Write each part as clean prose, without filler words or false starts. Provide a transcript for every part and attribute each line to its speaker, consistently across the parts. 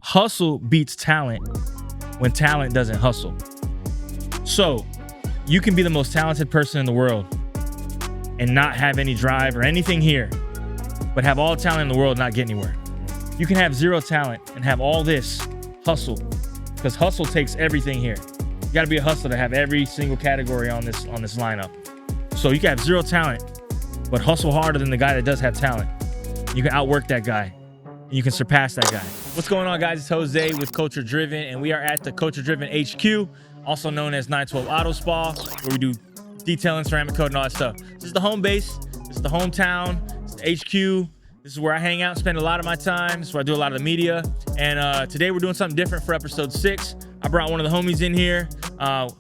Speaker 1: Hustle beats talent when talent doesn't hustle. So you can be the most talented person in the world and not have any drive or anything here, but have all talent in the world and not get anywhere. You can have zero talent and have all this hustle, because hustle takes everything here. You got to be a hustler to have every single category on this lineup. So you can have zero talent, but hustle harder than the guy that does have talent. You can outwork that guy. You can surpass that guy. What's going on, guys? It's Jose with Culture Driven, and we are at the Culture Driven HQ, also known as 912 Auto Spa, where we do detailing, ceramic coat, and all that stuff. This is the home base. This is the hometown. It's the HQ. This is where I hang out, spend a lot of my time. This is where I do a lot of the media. And today we're doing something different for episode 6. I brought one of the homies in here.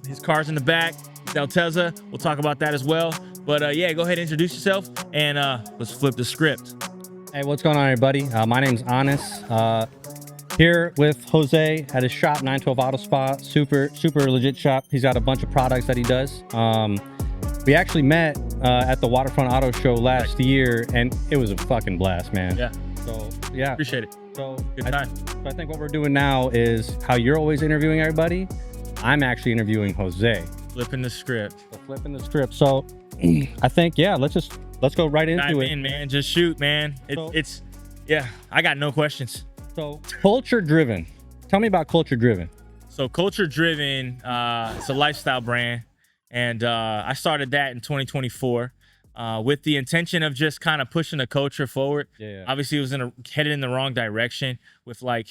Speaker 1: His car's in the back. Delteza. We'll talk about that as well. But yeah, go ahead and introduce yourself, and let's flip the script.
Speaker 2: Hey, what's going on, everybody? My name's Anis. Here with Jose at his shop, 912 Auto Spa. Super legit shop. He's got a bunch of products that he does. We actually met at the Waterfront Auto Show last year, and it was a fucking blast, man.
Speaker 1: Yeah.
Speaker 2: So yeah,
Speaker 1: appreciate it.
Speaker 2: So
Speaker 1: good time.
Speaker 2: I think what we're doing now is how you're always interviewing everybody. I'm actually interviewing Jose.
Speaker 1: Flipping the script.
Speaker 2: So I think, yeah, let's go right into
Speaker 1: Dive
Speaker 2: it.
Speaker 1: in, man. Just shoot, man. Yeah, I got no questions.
Speaker 2: So Culture Driven. Tell me about Culture Driven.
Speaker 1: So Culture Driven, it's a lifestyle brand, and I started that in 2024 with the intention of just kind of pushing the culture forward.
Speaker 2: Yeah.
Speaker 1: Obviously, it was headed in the wrong direction with, like,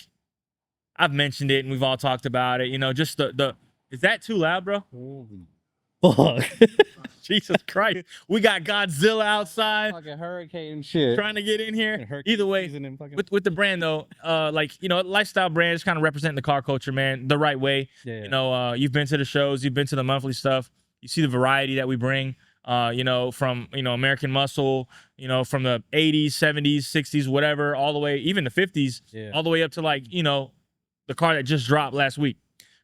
Speaker 1: I've mentioned it and we've all talked about it. You know, just the is that too loud, bro?
Speaker 2: Fuck.
Speaker 1: Jesus Christ. We got Godzilla outside.
Speaker 2: Fucking hurricane shit.
Speaker 1: Trying to get in here. Either way, with the brand though, like, you know, lifestyle brand is kind of representing the car culture, man, the right way.
Speaker 2: Yeah.
Speaker 1: You know, you've been to the shows, you've been to the monthly stuff. You see the variety that we bring, you know, from, you know, American Muscle, you know, from the 80s, 70s, 60s, whatever, all the way, even the 50s, all the way up to, like, you know, the car that just dropped last week.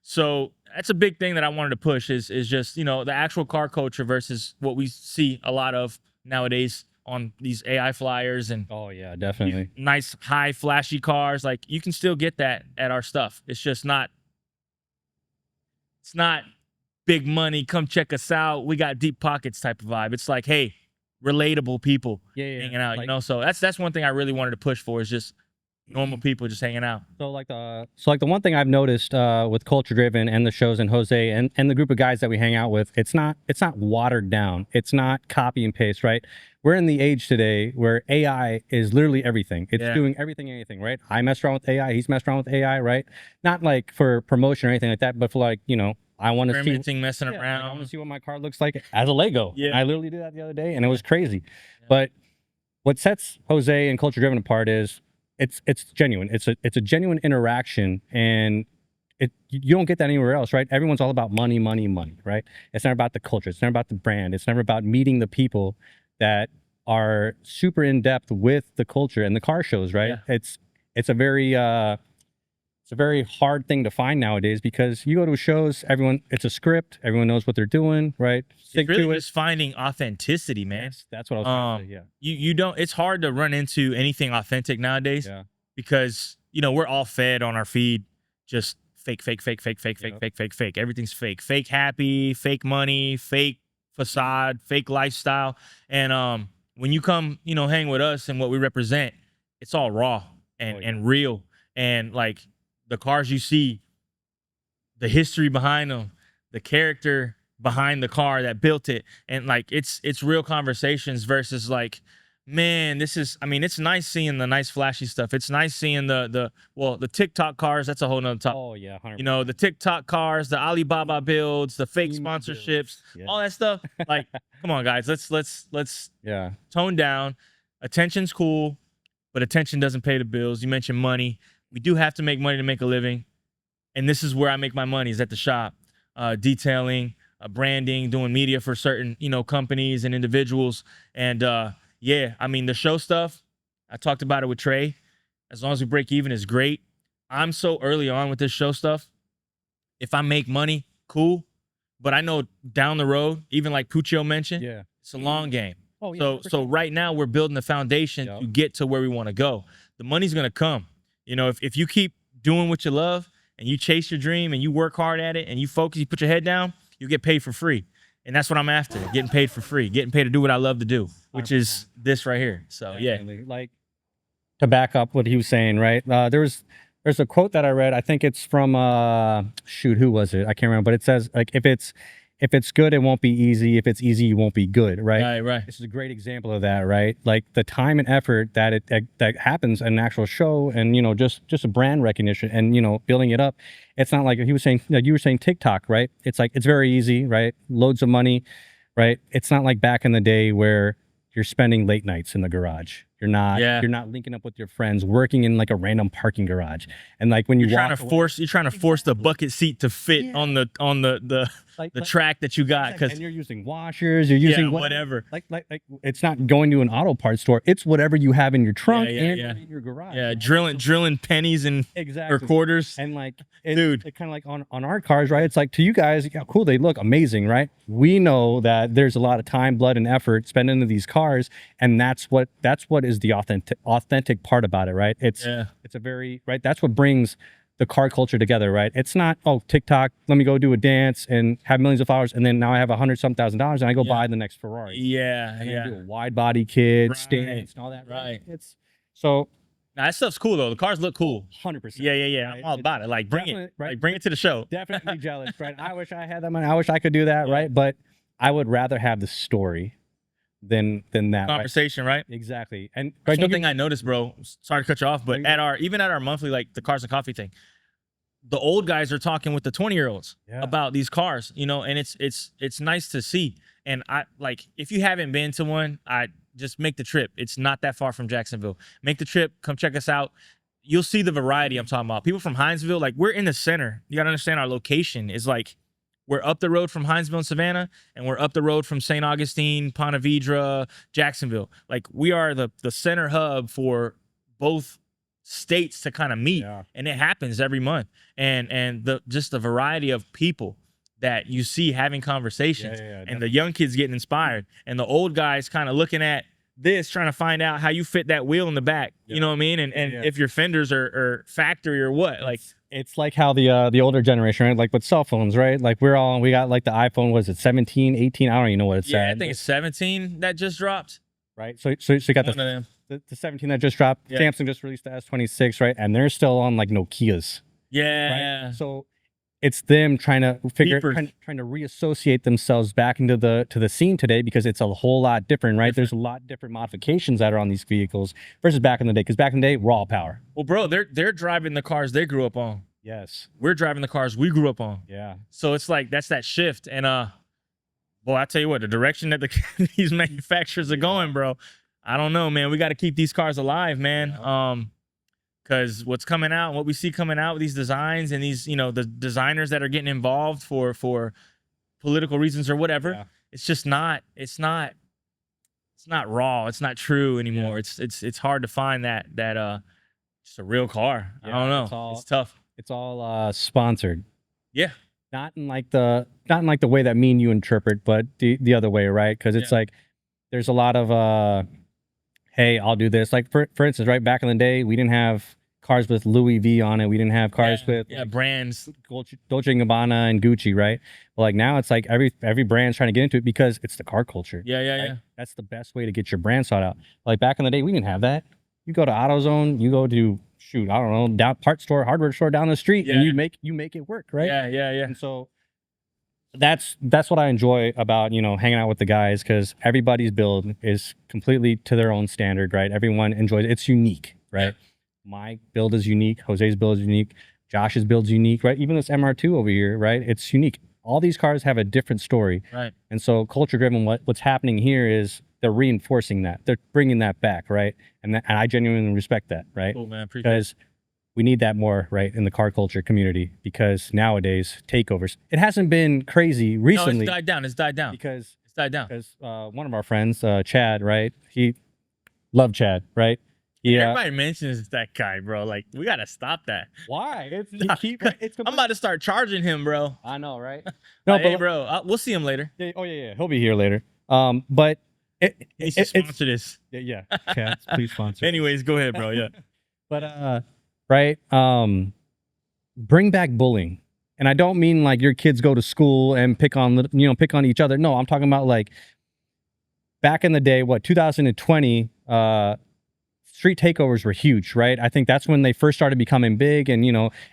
Speaker 1: So that's a big thing that I wanted to push is just, you know, the actual car culture versus what we see a lot of nowadays on these AI flyers and
Speaker 2: oh yeah, definitely
Speaker 1: nice, high, flashy cars. Like, you can still get that at our stuff. It's just not, it's not big money, come check us out, we got deep pockets type of vibe. It's like, hey, relatable people hanging out, like, you know. So that's one thing I really wanted to push for, is just normal people just hanging out.
Speaker 2: So like the one thing I've noticed with Culture Driven and the shows and Jose and the group of guys that we hang out with, it's not watered down. It's not copy and paste, right? We're in the age today where AI is literally everything. It's doing everything, anything, right? I mess around with AI, he's messed around with AI, right? Not like for promotion or anything like that, but for, like, you know, I want to see
Speaker 1: messing around.
Speaker 2: Like, I want to see what my car looks like as a Lego.
Speaker 1: Yeah.
Speaker 2: I literally did that the other day, and it was crazy. But what sets Jose and Culture Driven apart is it's genuine. It's a genuine interaction, and you don't get that anywhere else, right? Everyone's all about money, right? It's never about the culture. It's never about the brand. It's never about meeting the people that are super in depth with the culture and the car shows, right? Yeah. It's a very hard thing to find nowadays, because you go to shows, it's a script, everyone knows what they're doing, right?
Speaker 1: It's really just finding authenticity, man.
Speaker 2: Yes, that's what I was trying to say, yeah.
Speaker 1: You don't, it's hard to run into anything authentic nowadays, because, you know, we're all fed on our feed just fake. Everything's fake. Fake happy, fake money, fake facade, fake lifestyle. And when you come, you know, hang with us and what we represent, it's all raw and real. And, like, the cars you see, the history behind them, the character behind the car that built it, and, like, it's real conversations versus, like, man, this is, I mean, it's nice seeing the nice flashy stuff. It's nice seeing the TikTok cars. That's a whole nother topic.
Speaker 2: Oh yeah, 100%.
Speaker 1: You know, the TikTok cars, the Alibaba builds, the fake sponsorships, all that stuff. Like, come on, guys, let's tone down. Attention's cool, but attention doesn't pay the bills. You mentioned money. We do have to make money to make a living, and this is where I make my money, is at the shop, detailing, branding, doing media for certain, you know, companies and individuals. And yeah, I mean, the show stuff, I talked about it with Trey. As long as we break even is great. I'm so early on with this show stuff. If I make money, cool. But I know down the road, even like Puccio mentioned,
Speaker 2: Yeah.
Speaker 1: it's a long game.
Speaker 2: Oh, yeah.
Speaker 1: So right now we're building the foundation to get to where we want to go. The money's gonna come. You know, if you keep doing what you love and you chase your dream and you work hard at it and you focus, you put your head down, you get paid for free. And that's what I'm after, getting paid for free, getting paid to do what I love to do, which is this right here. So yeah.
Speaker 2: Like, to back up what he was saying, right? There's a quote that I read. I think it's from shoot, who was it? I can't remember, but it says like if it's good, it won't be easy. If it's easy, it won't be good, right?
Speaker 1: Right.
Speaker 2: This is a great example of that, right? Like the time and effort that that happens in an actual show, and just a brand recognition, and building it up. It's not like he was saying, like you were saying, TikTok, right? It's like it's very easy, right? Loads of money, right? It's not like back in the day where you're spending late nights in the garage. You're not linking up with your friends, working in like a random parking garage, and like when you're trying
Speaker 1: to force the bucket seat to fit on the track that you got, because
Speaker 2: and you're using washers, you're using
Speaker 1: whatever.
Speaker 2: Like it's not going to an auto parts store. It's whatever you have in your trunk and in your garage.
Speaker 1: Yeah, drilling pennies and or quarters.
Speaker 2: And like,
Speaker 1: dude,
Speaker 2: it's kind of like on our cars, right? It's like to you guys, yeah, cool, they look amazing, right? We know that there's a lot of time, blood, and effort spent into these cars, and that's what is the authentic part about it, right? It's a very right. That's what brings the car culture together, right? It's not, oh, TikTok, let me go do a dance and have millions of followers, and then now I have $100-some thousand and I go buy the next Ferrari. Do a wide body kit, stance, and all that.
Speaker 1: Right.
Speaker 2: It's so.
Speaker 1: Now, that stuff's cool though. The cars look cool.
Speaker 2: 100%.
Speaker 1: Yeah.
Speaker 2: Right?
Speaker 1: I'm all about it. Like bring it, right? Like bring it to the show.
Speaker 2: Definitely jealous, right? I wish I had that money. I wish I could do that, right? But I would rather have the story than that
Speaker 1: conversation, right?
Speaker 2: Exactly. And
Speaker 1: that's one thing I noticed, bro. Sorry to cut you off, but even at our monthly, like the cars and coffee thing, the old guys are talking with the 20-year-olds about these cars, and it's nice to see. And I like, if you haven't been to one, I just make the trip. It's not that far from Jacksonville. Make the trip, come check us out. You'll see the variety I'm talking about. People from Hinesville, like we're in the center. You gotta understand our location is like, we're up the road from Hinesville and Savannah, and we're up the road from St. Augustine, Ponte Vedra, Jacksonville. Like we are the center hub for both states to kind of meet, and it happens every month. And just the variety of people that you see having conversations, and the young kids getting inspired, and the old guys kind of looking at this, trying to find out how you fit that wheel in the back. You know what I mean? And if your fenders are factory or what, like.
Speaker 2: It's like how the older generation, right? Like with cell phones, right? Like we got like the iPhone, was it 17, 18? I don't even know what it's at.
Speaker 1: I think it's 17 that just dropped.
Speaker 2: Right. So you got the 17 that just dropped. Samsung just released the S26, right? And they're still on like Nokias.
Speaker 1: Yeah.
Speaker 2: Right? So it's them trying to trying to reassociate themselves back into the scene today, because it's a whole lot different, right? There's a lot different modifications that are on these vehicles versus back in the day. Because back in the day, raw power.
Speaker 1: Well, bro, they're driving the cars they grew up on.
Speaker 2: Yes.
Speaker 1: We're driving the cars we grew up on.
Speaker 2: Yeah.
Speaker 1: So it's like that's that shift. And boy, I tell you what, the direction that these manufacturers are going, bro, I don't know, man. We got to keep these cars alive, man. Because what's coming out, what we see coming out with these designs and these, the designers that are getting involved for political reasons or whatever, it's just not, it's not raw. It's not true anymore. It's hard to find that just a real car. I don't know. It's tough.
Speaker 2: It's all sponsored.
Speaker 1: Yeah.
Speaker 2: Not in like the way that me and you interpret, but the other way, right? Because it's like there's a lot of hey, I'll do this. Like for instance, right back in the day, we didn't have cars with Louis V on it. We didn't have cars with
Speaker 1: like, brands,
Speaker 2: Dolce & Gabbana and Gucci, right? But like now, it's like every brand's trying to get into it because it's the car culture.
Speaker 1: Yeah.
Speaker 2: That's the best way to get your brand sought out. Like back in the day, we didn't have that. You go to AutoZone, you go to I don't know, down parts store, hardware store down the street, and you make it work, right?
Speaker 1: Yeah.
Speaker 2: And so that's what I enjoy about hanging out with the guys, because everybody's build is completely to their own standard, right? Everyone enjoys it. It's unique, right? My build is unique. Jose's build is unique. Josh's build is unique, right? Even this MR2 over here, right? It's unique. All these cars have a different story,
Speaker 1: right?
Speaker 2: And so culture driven, what's happening here is they're reinforcing that. They're bringing that back, right? And I genuinely respect that, right?
Speaker 1: Cool, man. Appreciate
Speaker 2: because we need that more, right, in the car culture community, because nowadays takeovers, it hasn't been crazy recently.
Speaker 1: No, it's died down.
Speaker 2: Because
Speaker 1: it's died down.
Speaker 2: Because one of our friends, Chad, right? He loved Chad, right? Yeah.
Speaker 1: Everybody mentions that guy, bro. Like, we gotta stop that.
Speaker 2: Why? It's
Speaker 1: I'm about to start charging him, bro.
Speaker 2: I know, right?
Speaker 1: No,
Speaker 2: No, but
Speaker 1: hey, bro, we'll see him later.
Speaker 2: yeah, oh yeah, he'll be here later. But
Speaker 1: He needs to sponsor this.
Speaker 2: yeah, cats, please sponsor.
Speaker 1: Anyways, go ahead, bro. Yeah.
Speaker 2: But right, bring back bullying. And I don't mean like your kids go to school and pick on each other. No, I'm talking about like back in the day, 2020, street takeovers were huge, right? I think that's when they first started becoming big, and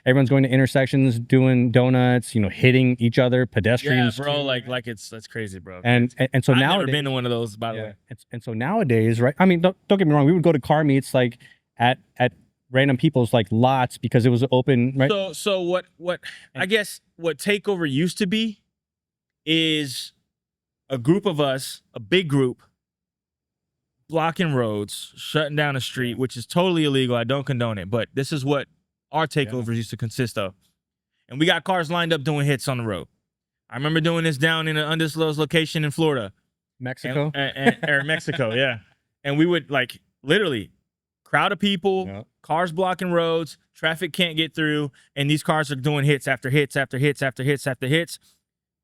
Speaker 2: everyone's going to intersections, doing donuts, hitting each other, pedestrians.
Speaker 1: Yeah, bro, like that's crazy, bro.
Speaker 2: And so
Speaker 1: I've
Speaker 2: nowadays,
Speaker 1: never been to one of those, by the way.
Speaker 2: and so nowadays, right? I mean, don't get me wrong. We would go to car meets like at random people's like lots because it was open, right?
Speaker 1: So what I guess what Takeover used to be is a group of us, a big group, blocking roads, shutting down a street, which is totally illegal. I don't condone it, but this is what our takeovers used to consist of. And we got cars lined up doing hits on the road. I remember doing this down in an undisclosed location in Florida.
Speaker 2: Mexico?
Speaker 1: Or Mexico, yeah. And we would like literally crowd of people, cars blocking roads, traffic can't get through, and these cars are doing hits after hits after hits after hits after hits.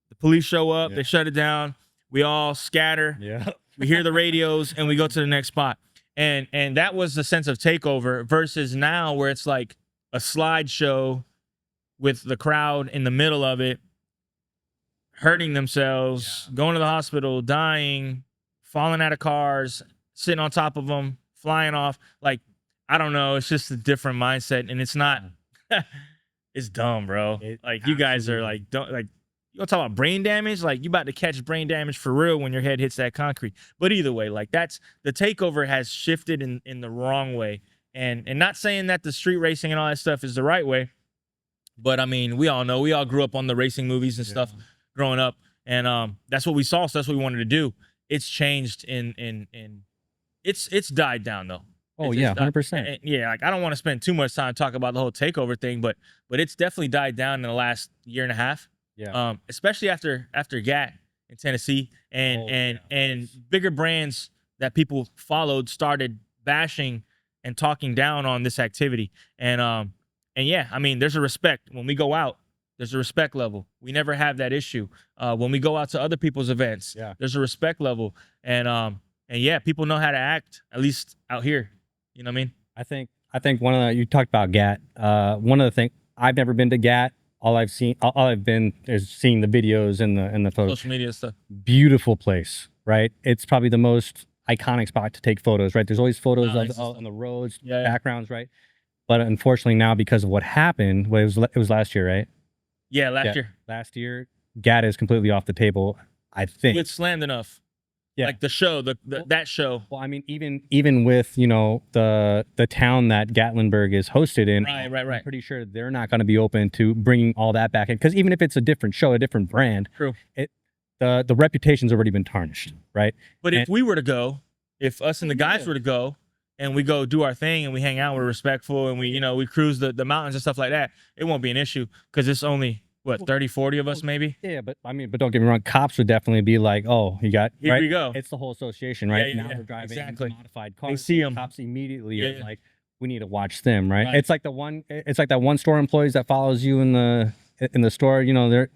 Speaker 1: The police show up, they shut it down. We all scatter.
Speaker 2: Yeah.
Speaker 1: We hear the radios and we go to the next spot. And that was the sense of Takeover versus now where it's like a slideshow with the crowd in the middle of it, hurting themselves, going to the hospital, dying, falling out of cars, sitting on top of them, flying off. Like, I don't know. It's just a different mindset. And it's not, it's dumb, bro. Like, you guys are like, don't like, you gonna talk about brain damage? Like, you about to catch brain damage for real when your head hits that concrete. But either way, like, that's the Takeover has shifted in the wrong way. And not saying that the street racing and all that stuff is the right way, but I mean, we all know, we all grew up on the racing movies and stuff growing up, and that's what we saw, so that's what we wanted to do. It's changed it's died down though.
Speaker 2: Oh yeah, 100%.
Speaker 1: Yeah, like I don't want to spend too much time talking about the whole Takeover thing, but it's definitely died down in the last year and a half.
Speaker 2: Yeah.
Speaker 1: Especially after GAT in Tennessee, and bigger brands that people followed started bashing and talking down on this activity. And yeah, I mean, there's a respect when we go out. There's a respect level. We never have that issue. When we go out to other people's events, there's a respect level. And yeah, people know how to act, at least out here. You know what I mean?
Speaker 2: I think one of the, you talked about GAT. One of the things, I've never been to GAT. All I've been is seeing the videos and the photos.
Speaker 1: Social media stuff.
Speaker 2: Beautiful place, right? It's probably the most iconic spot to take photos, right? There's always photos on the roads, backgrounds, right? But unfortunately now, because of what happened, it was last year, right?
Speaker 1: Yeah, last year.
Speaker 2: Last year, GAT is completely off the table, I think.
Speaker 1: With Slammed Enough.
Speaker 2: Yeah.
Speaker 1: Like the show, that show.
Speaker 2: Well, I mean, even with, the town that Gatlinburg is hosted in,
Speaker 1: right.
Speaker 2: I'm pretty sure they're not going to be open to bringing all that back in, because even if it's a different show, a different brand,
Speaker 1: true,
Speaker 2: the reputation's already been tarnished, right?
Speaker 1: But if we were to go, if us and the guys were to go, and we go do our thing and we hang out, we're respectful, and we cruise the mountains and stuff like that, it won't be an issue, because it's only 30, 40 of us maybe.
Speaker 2: Yeah, but I mean, but don't get me wrong, cops would definitely be like, oh, you got,
Speaker 1: here we go.
Speaker 2: It's the whole association, right?
Speaker 1: Yeah,
Speaker 2: now they're driving modified cars.
Speaker 1: They see them.
Speaker 2: Cops immediately are like, we need to watch them, right? It's like that one store employees that follows you in the store. They're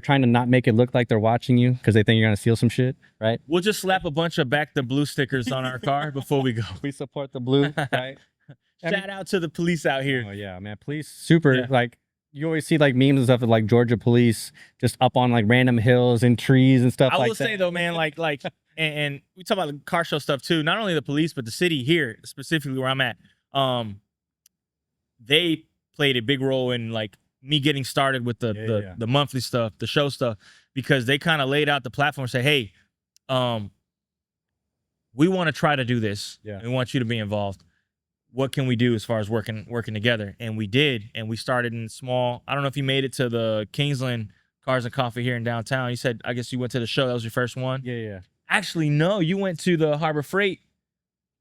Speaker 2: trying to not make it look like they're watching you because they think you're gonna steal some shit, right?
Speaker 1: We'll just slap a bunch of Back the Blue stickers on our car before we go.
Speaker 2: We support the blue, right?
Speaker 1: Shout out to the police out here.
Speaker 2: Oh yeah, man, police super like. You always see like memes and stuff of like Georgia police just up on like random hills and trees and stuff like that.
Speaker 1: I will say though, man, like, and we talk about the car show stuff too. Not only the police, but the city here, specifically where I'm at, they played a big role in like me getting started with the monthly stuff, the show stuff, because they kind of laid out the platform and say, hey, we want to try to do this. Yeah. We want you to be involved. What can we do as far as working together? And we did, and we started in small. I don't know if you made it to the Kingsland Cars and Coffee here in downtown. You said, I guess you went to the show. That was your first one.
Speaker 2: Yeah.
Speaker 1: Actually, no, you went to the Harbor Freight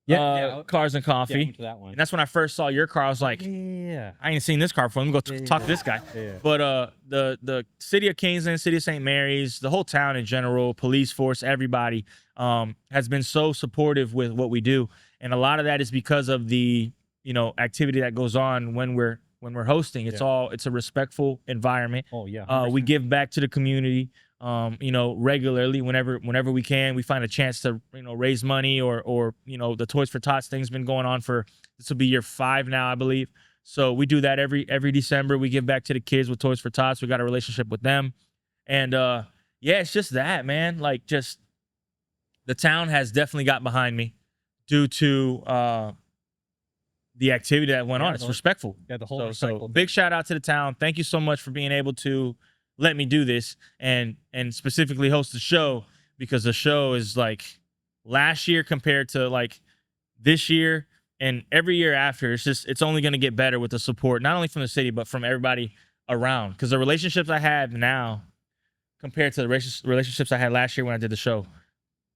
Speaker 1: Cars and Coffee.
Speaker 2: Yeah, I went to that one.
Speaker 1: And that's when I first saw your car. I was like, I ain't seen this car before. Let me go talk to this guy. But the city of Kingsland, city of St. Mary's, the whole town in general, police force, everybody has been so supportive with what we do. And a lot of that is because of the, you know, activity that goes on when we're hosting. It's it's a respectful environment.
Speaker 2: Oh yeah.
Speaker 1: We give back to the community, you know, regularly whenever we can. We find a chance to, you know, raise money or you know, the Toys for Tots thing's been going on for, this will be year 5 now, I believe. So we do that every December. We give back to the kids with Toys for Tots. We got a relationship with them. And yeah, it's just that, man. Like, just the town has definitely got behind me due to the activity that went on. It's respectful.
Speaker 2: Yeah, the whole
Speaker 1: so big shout out to the town. Thank you so much for being able to let me do this and specifically host the show, because the show is like last year compared to like this year and every year after. It's only going to get better with the support, not only from the city, but from everybody around. Because the relationships I have now compared to the relationships I had last year when I did the show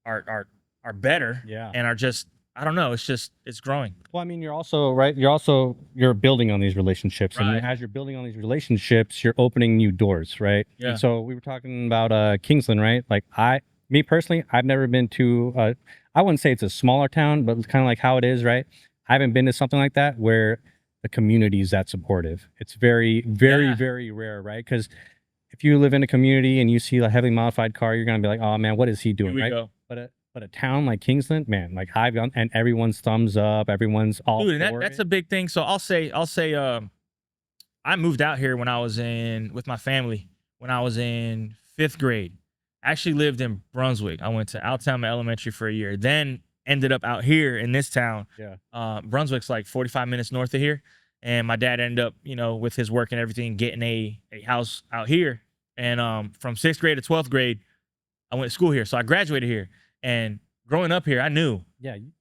Speaker 1: are better.
Speaker 2: Yeah.
Speaker 1: And are just, I don't know, it's growing.
Speaker 2: Well, I mean, you're also right. You're building on these relationships,
Speaker 1: Right.
Speaker 2: and as you're building on these relationships, you're opening new doors, right?
Speaker 1: Yeah.
Speaker 2: And so we were talking about Kingsland, right? Like me personally, I've never been to. I wouldn't say it's a smaller town, but it's kind of like how it is, right? I haven't been to something like that where the community is that supportive. It's very, very, very rare, right? Because if you live in a community and you see a heavily modified car, you're gonna be like, oh man, what is he doing,
Speaker 1: Here we
Speaker 2: right?
Speaker 1: go.
Speaker 2: But a town like Kingsland, man, like I've gone and everyone's thumbs up, everyone's all
Speaker 1: Dude, and
Speaker 2: for
Speaker 1: that's
Speaker 2: it.
Speaker 1: a big thing. So I'll say I moved out here when I was with my family when I was in 5th grade. I actually lived in Brunswick. I went to Altown Elementary for a year, then ended up out here in this town.
Speaker 2: Yeah.
Speaker 1: Brunswick's like 45 minutes north of here. And my dad ended up, you know, with his work and everything, getting a house out here. And from 6th grade to 12th grade, I went to school here. So I graduated here. And growing up here, I knew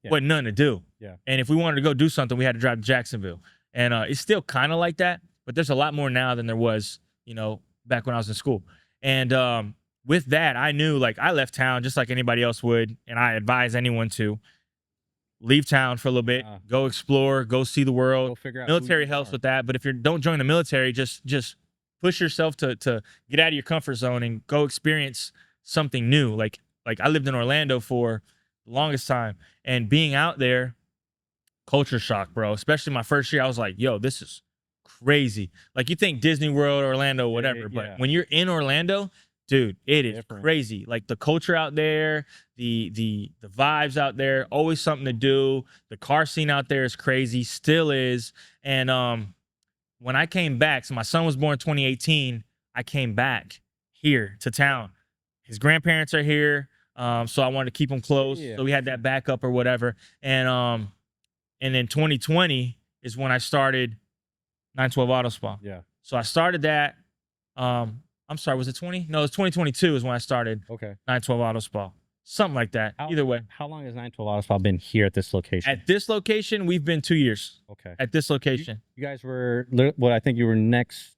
Speaker 1: what nothing to do.
Speaker 2: Yeah.
Speaker 1: And if we wanted to go do something, we had to drive to Jacksonville. And it's still kind of like that, but there's a lot more now than there was, you know, back when I was in school. And with that, I knew, like, I left town just like anybody else would, and I advise anyone to leave town for a little bit, go explore, go see the world.
Speaker 2: Go figure out
Speaker 1: military helps with that, but if you don't join the military, just push yourself to get out of your comfort zone and go experience something new. Like I lived in Orlando for the longest time, and being out there, culture shock, bro. Especially my first year, I was like, yo, this is crazy. Like, you think Disney World, Orlando, whatever, but when you're in Orlando, dude, it is crazy. Like, the culture out there, the vibes out there, always something to do. The car scene out there is crazy, still is. And when I came back, so my son was born in 2018, I came back here to town. His grandparents are here, so I wanted to keep him close. So we had that backup or whatever. And then 2020 is when I started 912 Auto Spa.
Speaker 2: Yeah.
Speaker 1: So I started that. I'm sorry, was it 20? No, it was 2022 is when I started 912 Auto Spa. Something like that. Either way.
Speaker 2: How long has 912 Auto Spa been here at this location?
Speaker 1: At this location, we've been 2 years.
Speaker 2: Okay.
Speaker 1: At this location.
Speaker 2: You guys were, what, I think you were next.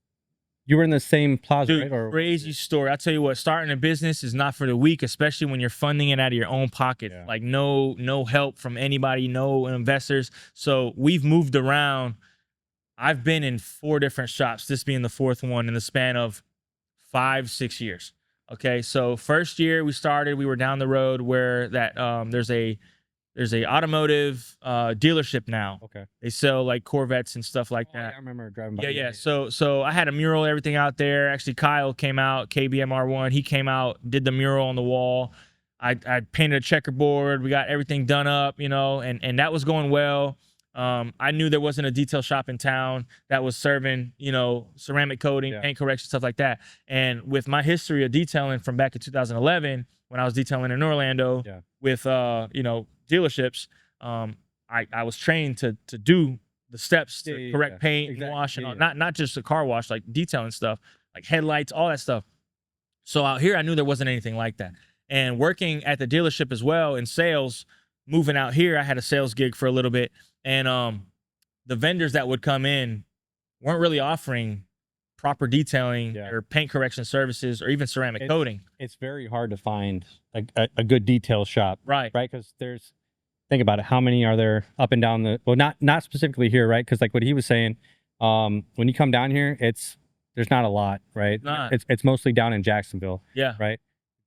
Speaker 2: You were in the same plaza,
Speaker 1: Dude,
Speaker 2: right? Or
Speaker 1: crazy story. I'll tell you what, starting a business is not for the weak, especially when you're funding it out of your own pocket.
Speaker 2: Yeah.
Speaker 1: Like, no help from anybody, no investors. So we've moved around. I've been in 4 different shops, this being the 4th one in the span of 5-6 years. Okay, so first year we were down the road where that there's a automotive dealership now.
Speaker 2: Okay.
Speaker 1: They sell like Corvettes and stuff like that.
Speaker 2: I remember driving by.
Speaker 1: Yeah. So I had a mural, everything out there. Actually, Kyle came out, KBMR1. He came out, did the mural on the wall. I painted a checkerboard. We got everything done up, you know, and that was going well. I knew there wasn't a detail shop in town that was serving, you know, ceramic coating, paint correction, stuff like that. And with my history of detailing from back in 2011, when I was detailing in Orlando with, you know, dealerships, I was trained to do the steps to correct paint, and wash, and all, not just a car wash, like detailing stuff, like headlights, all that stuff. So out here, I knew there wasn't anything like that. And working at the dealership as well in sales, moving out here, I had a sales gig for a little bit. And the vendors that would come in weren't really offering proper detailing or paint correction services or even ceramic coating.
Speaker 2: It's very hard to find a good detail shop. Right. Because think about it. How many are there up and down well, not specifically here, right? Because like what he was saying, when you come down here, there's not a lot, right? It's mostly down in Jacksonville.
Speaker 1: Yeah.
Speaker 2: Right.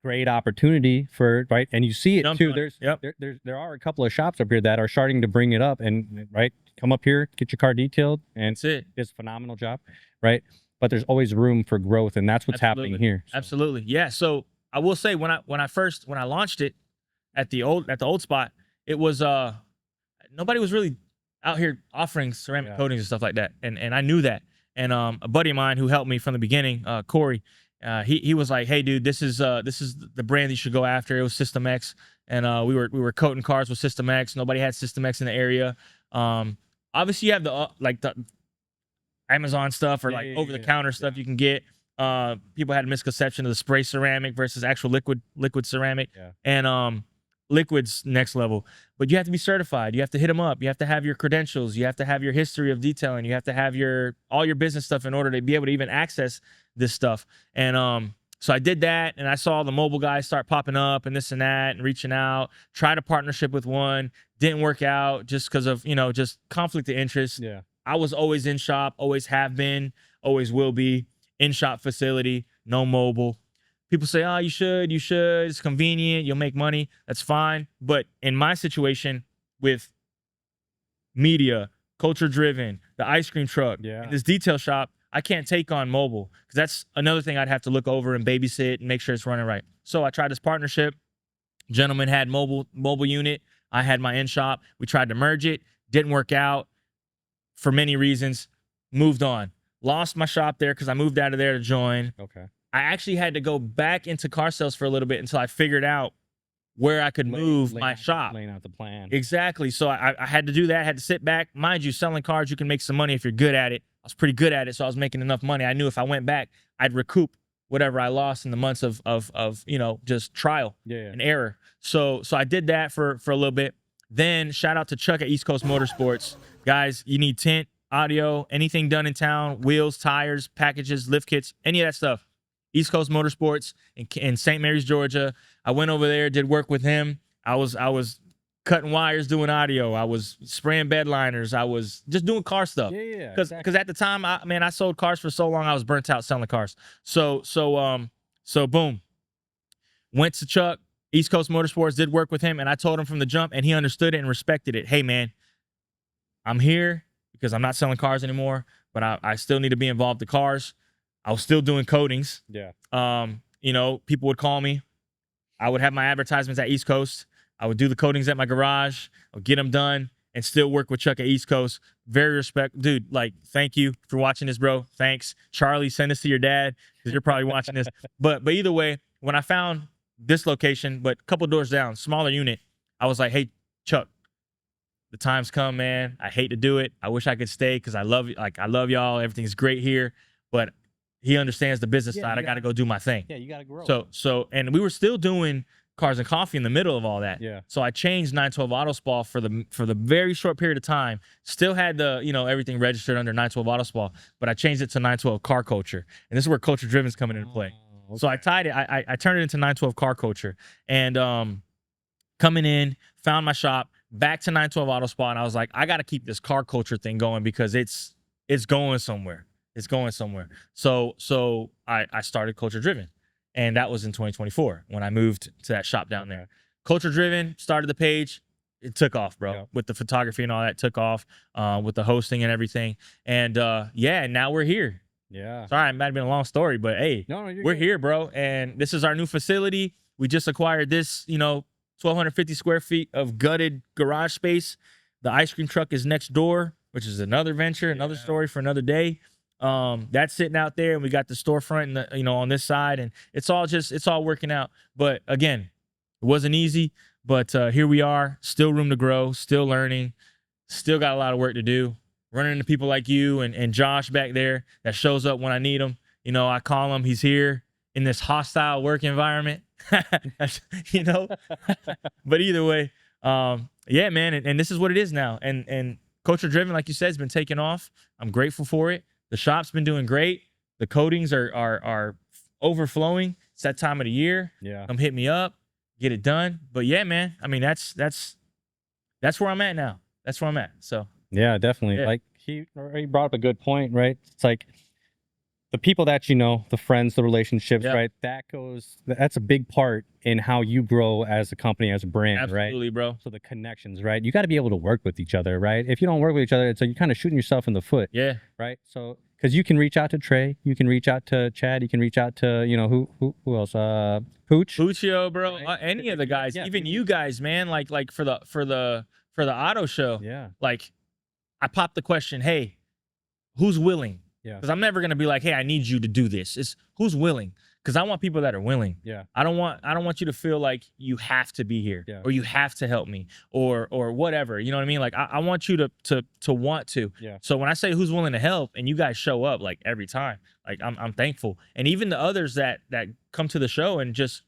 Speaker 2: great opportunity for, right? And you see it
Speaker 1: Jump
Speaker 2: too.
Speaker 1: on it.
Speaker 2: There are a couple of shops up here that are starting to bring it up, and right, come up here, get your car detailed, and
Speaker 1: That's it.
Speaker 2: it's a phenomenal job, right? But there's always room for growth, and that's what's happening here. So.
Speaker 1: Absolutely. Yeah. So I will say when I launched it at the old spot, it was nobody was really out here offering ceramic coatings and stuff like that. And I knew that. And a buddy of mine who helped me from the beginning, Corey, he was like, "Hey dude, this is the brand you should go after." It was System X. And we were coating cars with System X. Nobody had System X in the area. Obviously you have the like the Amazon stuff or like over the counter stuff you can get. People had a misconception of the spray ceramic versus actual liquid ceramic. And liquid's next level, but you have to be certified. You have to hit them up. You have to have your credentials. You have to have your history of detailing. You have to have all your business stuff in order to be able to even access this stuff. And so I did that, and I saw the mobile guys start popping up and this and that and reaching out. Tried a partnership with one, didn't work out just because of just conflict of interest. I was always in shop, always have been, always will be. In shop facility, no mobile. People say, "Oh, you should. It's convenient. You'll make money." That's fine. But in my situation with media, culture driven, the ice cream truck, and this detail shop, I can't take on mobile because that's another thing I'd have to look over and babysit and make sure it's running right. So I tried this partnership. Gentleman had mobile unit. I had my in shop. We tried to merge it. Didn't work out for many reasons. Moved on. Lost my shop there because I moved out of there to join. I actually had to go back into car sales for a little bit until I figured out where I could move my shop.
Speaker 2: Laying out the plan.
Speaker 1: Exactly. So I had to do that. I had to sit back. Mind you, selling cars, you can make some money if you're good at it. I was pretty good at it, so I was making enough money. I knew if I went back, I'd recoup whatever I lost in the months of just trial and error. So I did that for a little bit. Then shout out to Chuck at East Coast Motorsports. Guys, you need tint, audio, anything done in town, wheels, tires, packages, lift kits, any of that stuff. East Coast Motorsports in St. Mary's, Georgia. I went over there, did work with him. I was cutting wires, doing audio. I was spraying bed liners. I was just doing car stuff. Because at the time, I sold cars for so long, I was burnt out selling cars. So boom. Went to Chuck, East Coast Motorsports, did work with him, and I told him from the jump, and he understood it and respected it. Hey, man, I'm here because I'm not selling cars anymore, but I still need to be involved in cars. I was still doing coatings. People would call me. I would have my advertisements at East Coast. I would do the coatings at my garage. I would get them done and still work with Chuck at East Coast. Very respect. Dude, like, thank you for watching this, bro. Thanks. Charlie, send this to your dad because you're probably watching this. But either way, when I found this location, but a couple doors down, smaller unit, I was like, hey, Chuck, the time's come, man. I hate to do it. I wish I could stay because I love y'all. Everything's great here. But he understands the business side. I got to go do my thing.
Speaker 2: Yeah, you got to grow.
Speaker 1: And we were still doing cars and coffee in the middle of all that. So I changed 912 Auto Spa for the very short period of time. Still had the, everything registered under 912 Auto Spa, but I changed it to 912 Car Culture. And this is where Culture Driven's coming into play. So I tied it. I turned it into 912 Car Culture. And coming in, found my shop, back to 912 Auto Spa, and I was like, I got to keep this car culture thing going because it's going somewhere. It's going somewhere. So I started Culture Driven, and that was in 2024 when I moved to that shop down there. Culture Driven, started the page. It took off, bro. With the photography and all that, took off with the hosting and everything. And now we're here. Sorry, it might have been a long story, but hey, we're here, bro. And this is our new facility. We just acquired this, 1,250 square feet of gutted garage space. The ice cream truck is next door, which is another venture, another story for another day. That's sitting out there, and we got the storefront and on this side, and it's all working out. But again, it wasn't easy, but here we are, still room to grow, still learning, still got a lot of work to do. Running into people like you and Josh back there that shows up when I need him. I call him, he's here in this hostile work environment. But either way, yeah, man, and this is what it is now. And Culture Driven, like you said, has been taking off. I'm grateful for it. The shop's been doing great. The coatings are overflowing. It's that time of the year. Come hit me up, get it done. But yeah, man, I mean that's where I'm at now. That's where I'm at. So
Speaker 2: yeah, definitely. Like he brought up a good point, right? It's like the people that you know, the friends, the relationships,
Speaker 1: Yeah.
Speaker 2: right? That's a big part in how you grow as a company, as a brand, right?
Speaker 1: Absolutely, bro.
Speaker 2: So the connections, right? You got to be able to work with each other, right? If you don't work with each other, it's like you're kind of shooting yourself in the foot,
Speaker 1: Yeah.
Speaker 2: right? So because you can reach out to Trey, you can reach out to Chad, you can reach out to, you know, who else? Pooch.
Speaker 1: Puccio, bro.
Speaker 2: Right?
Speaker 1: Any of the guys,
Speaker 2: Yeah,
Speaker 1: even you guys, man. Like for the auto show.
Speaker 2: Yeah.
Speaker 1: Like, I popped the question, hey, who's willing?
Speaker 2: Yeah.
Speaker 1: Because I'm never gonna be like, hey, I need you to do this. It's who's willing. Because I want people that are willing.
Speaker 2: Yeah.
Speaker 1: I don't want you to feel like you have to be here,
Speaker 2: Yeah.
Speaker 1: or you have to help me, or whatever. You know what I mean? Like, I want you to want to.
Speaker 2: Yeah.
Speaker 1: So when I say who's willing to help, and you guys show up like every time, like I'm thankful. And even the others that come to the show and just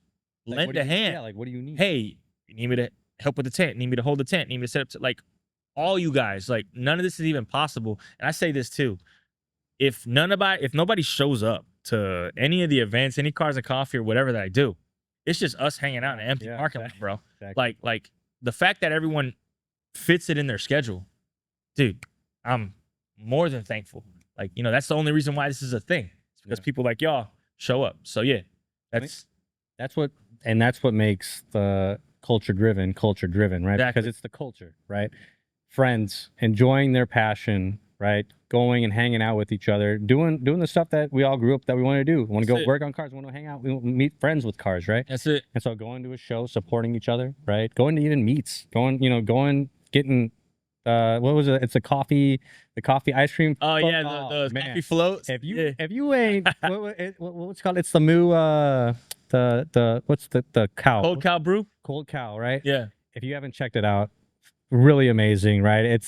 Speaker 2: Like,
Speaker 1: lend
Speaker 2: what do
Speaker 1: a
Speaker 2: you-
Speaker 1: hand.
Speaker 2: Yeah, like what do you need?
Speaker 1: Hey, you need me to help with the tent? Need me to hold the tent? Need me to set up? Like, all you guys, like, none of this is even possible. And I say this too. If nobody shows up to any of the events, any Cars and Coffee or whatever that I do, it's just us hanging out in an empty
Speaker 2: Yeah,
Speaker 1: parking lot, bro.
Speaker 2: Exactly.
Speaker 1: Like the fact that everyone fits it in their schedule, dude, I'm more than thankful. Like, you know, that's the only reason why this is a thing. It's because
Speaker 2: Yeah.
Speaker 1: people like y'all show up. So yeah, that's
Speaker 2: That's what makes the culture driven, right?
Speaker 1: Exactly.
Speaker 2: Because it's the culture, right? Friends enjoying their passion, right? Going and hanging out with each other, doing the stuff that we all grew up that we want to do. We want to
Speaker 1: That's
Speaker 2: go
Speaker 1: it.
Speaker 2: work on cars. We want to hang out. We want to meet friends with cars, right?
Speaker 1: that's it.
Speaker 2: And so going to a show, supporting each other, right? Going to even meets, getting what was it? It's the coffee ice cream.
Speaker 1: Oh yeah, the
Speaker 2: man.
Speaker 1: coffee floats.
Speaker 2: If you
Speaker 1: Yeah.
Speaker 2: if you ain't what's it called? It's the moo the what's the cow?
Speaker 1: Cold cow brew.
Speaker 2: Cold cow, right?
Speaker 1: Yeah.
Speaker 2: If you haven't checked it out, really amazing, right?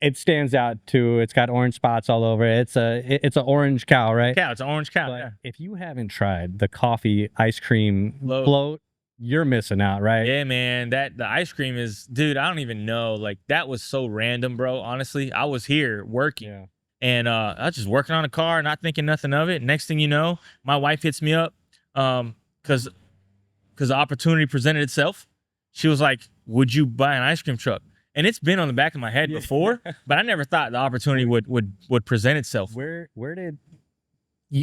Speaker 2: It stands out too. It's got orange spots all over it. It's a orange cow, right?
Speaker 1: Cow. It's an orange cow.
Speaker 2: But
Speaker 1: Yeah.
Speaker 2: if you haven't tried the coffee ice cream
Speaker 1: Float.
Speaker 2: float, you're missing out, right?
Speaker 1: Yeah, man. The ice cream is, dude, I don't even know. Like, that was so random, bro. Honestly, I was here working.
Speaker 2: Yeah.
Speaker 1: And I was just working on a car, not thinking nothing of it. Next thing you know, my wife hits me up because the opportunity presented itself. She was like, would you buy an ice cream truck? And it's been on the back of my head before, but I never thought the opportunity would present itself.
Speaker 2: Where did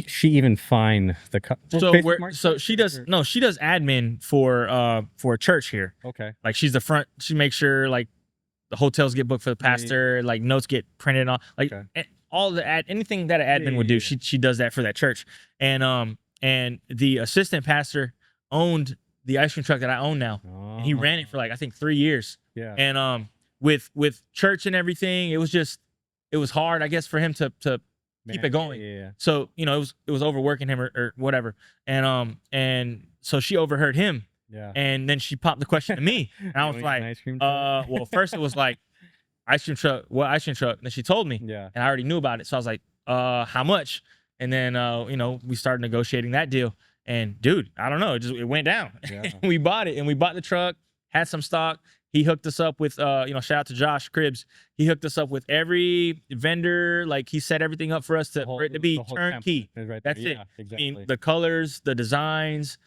Speaker 2: she even find the
Speaker 1: So she does admin for a church here.
Speaker 2: Okay.
Speaker 1: Like, she's the front. She makes sure like the hotels get booked for the pastor, like notes get printed and all, like all the anything that an admin would do. She does that for that church. And the assistant pastor owned the ice cream truck that I own now. And he ran it for like, I think 3 years.
Speaker 2: Yeah.
Speaker 1: And with church and everything, it was hard, I guess, for him to keep it going.
Speaker 2: Yeah.
Speaker 1: So, you know, it was overworking him or whatever. And so she overheard him.
Speaker 2: Yeah.
Speaker 1: And then she popped the question to me. And I was like,
Speaker 2: ice cream truck?
Speaker 1: well, first it was like, ice cream truck, what ice cream truck? And then she told me.
Speaker 2: Yeah.
Speaker 1: And I already knew about it. So I was like, how much? And then you know, we started negotiating that deal. And dude, I don't know, it went down.
Speaker 2: Yeah.
Speaker 1: We bought it, and we bought the truck, had some stock. He hooked us up with you know, shout out to Josh Cribbs. He hooked us up with every vendor. Like, he set everything up for us for it to be turnkey.
Speaker 2: Right.
Speaker 1: That's it.
Speaker 2: Exactly.
Speaker 1: I mean, the colors, the designs,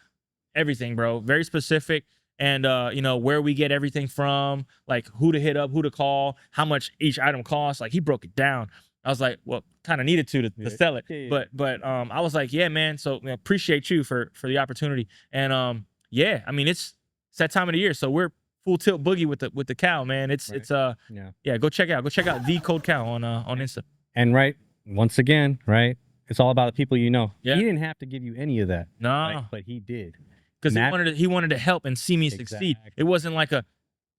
Speaker 1: everything, bro. Very specific. And you know, where we get everything from, like who to hit up, who to call, how much each item costs. Like, he broke it down. I was like, well, kind of needed to sell it.
Speaker 2: Yeah.
Speaker 1: But I was like, yeah, man. So, you know, appreciate you for the opportunity. And yeah, I mean, it's that time of the year, so we're full tilt boogie with the cow, man. It's yeah. Go check out the Cold Cow on Insta.
Speaker 2: And right, once again, right, it's all about the people you know.
Speaker 1: Yeah.
Speaker 2: He didn't have to give you any of that.
Speaker 1: No,
Speaker 2: right? But he did.
Speaker 1: because he wanted to help and see me succeed.
Speaker 2: Exactly.
Speaker 1: It wasn't like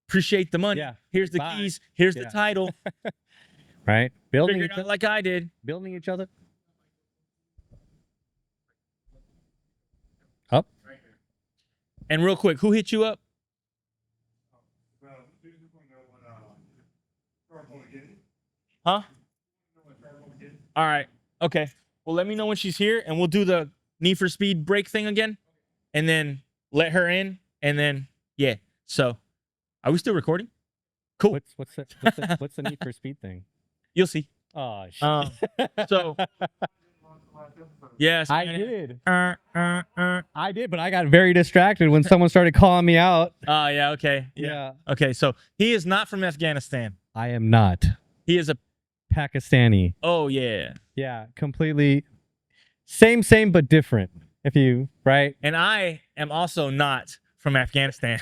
Speaker 1: appreciate the money.
Speaker 2: Yeah.
Speaker 1: Here's the
Speaker 2: Bye.
Speaker 1: keys. Here's the title.
Speaker 2: Right, building
Speaker 1: Figure
Speaker 2: each
Speaker 1: it out
Speaker 2: other.
Speaker 1: like I did.
Speaker 2: Building each other up.
Speaker 1: And real quick, who hit you up? Huh? All right. Okay. Well, let me know when she's here, and we'll do the Need for Speed break thing again, and then let her in, and then yeah. So, are we still recording? Cool.
Speaker 2: What's the Need for Speed thing?
Speaker 1: You'll see.
Speaker 2: Oh shit.
Speaker 1: So, yes,
Speaker 2: I did. I did, but I got very distracted when someone started calling me out.
Speaker 1: Oh, yeah. Okay. Yeah. Okay. So he is not from Afghanistan.
Speaker 2: I am not
Speaker 1: He is a.
Speaker 2: Pakistani.
Speaker 1: Oh yeah.
Speaker 2: Yeah, completely. same, but different. If you right,
Speaker 1: And I am also not from Afghanistan.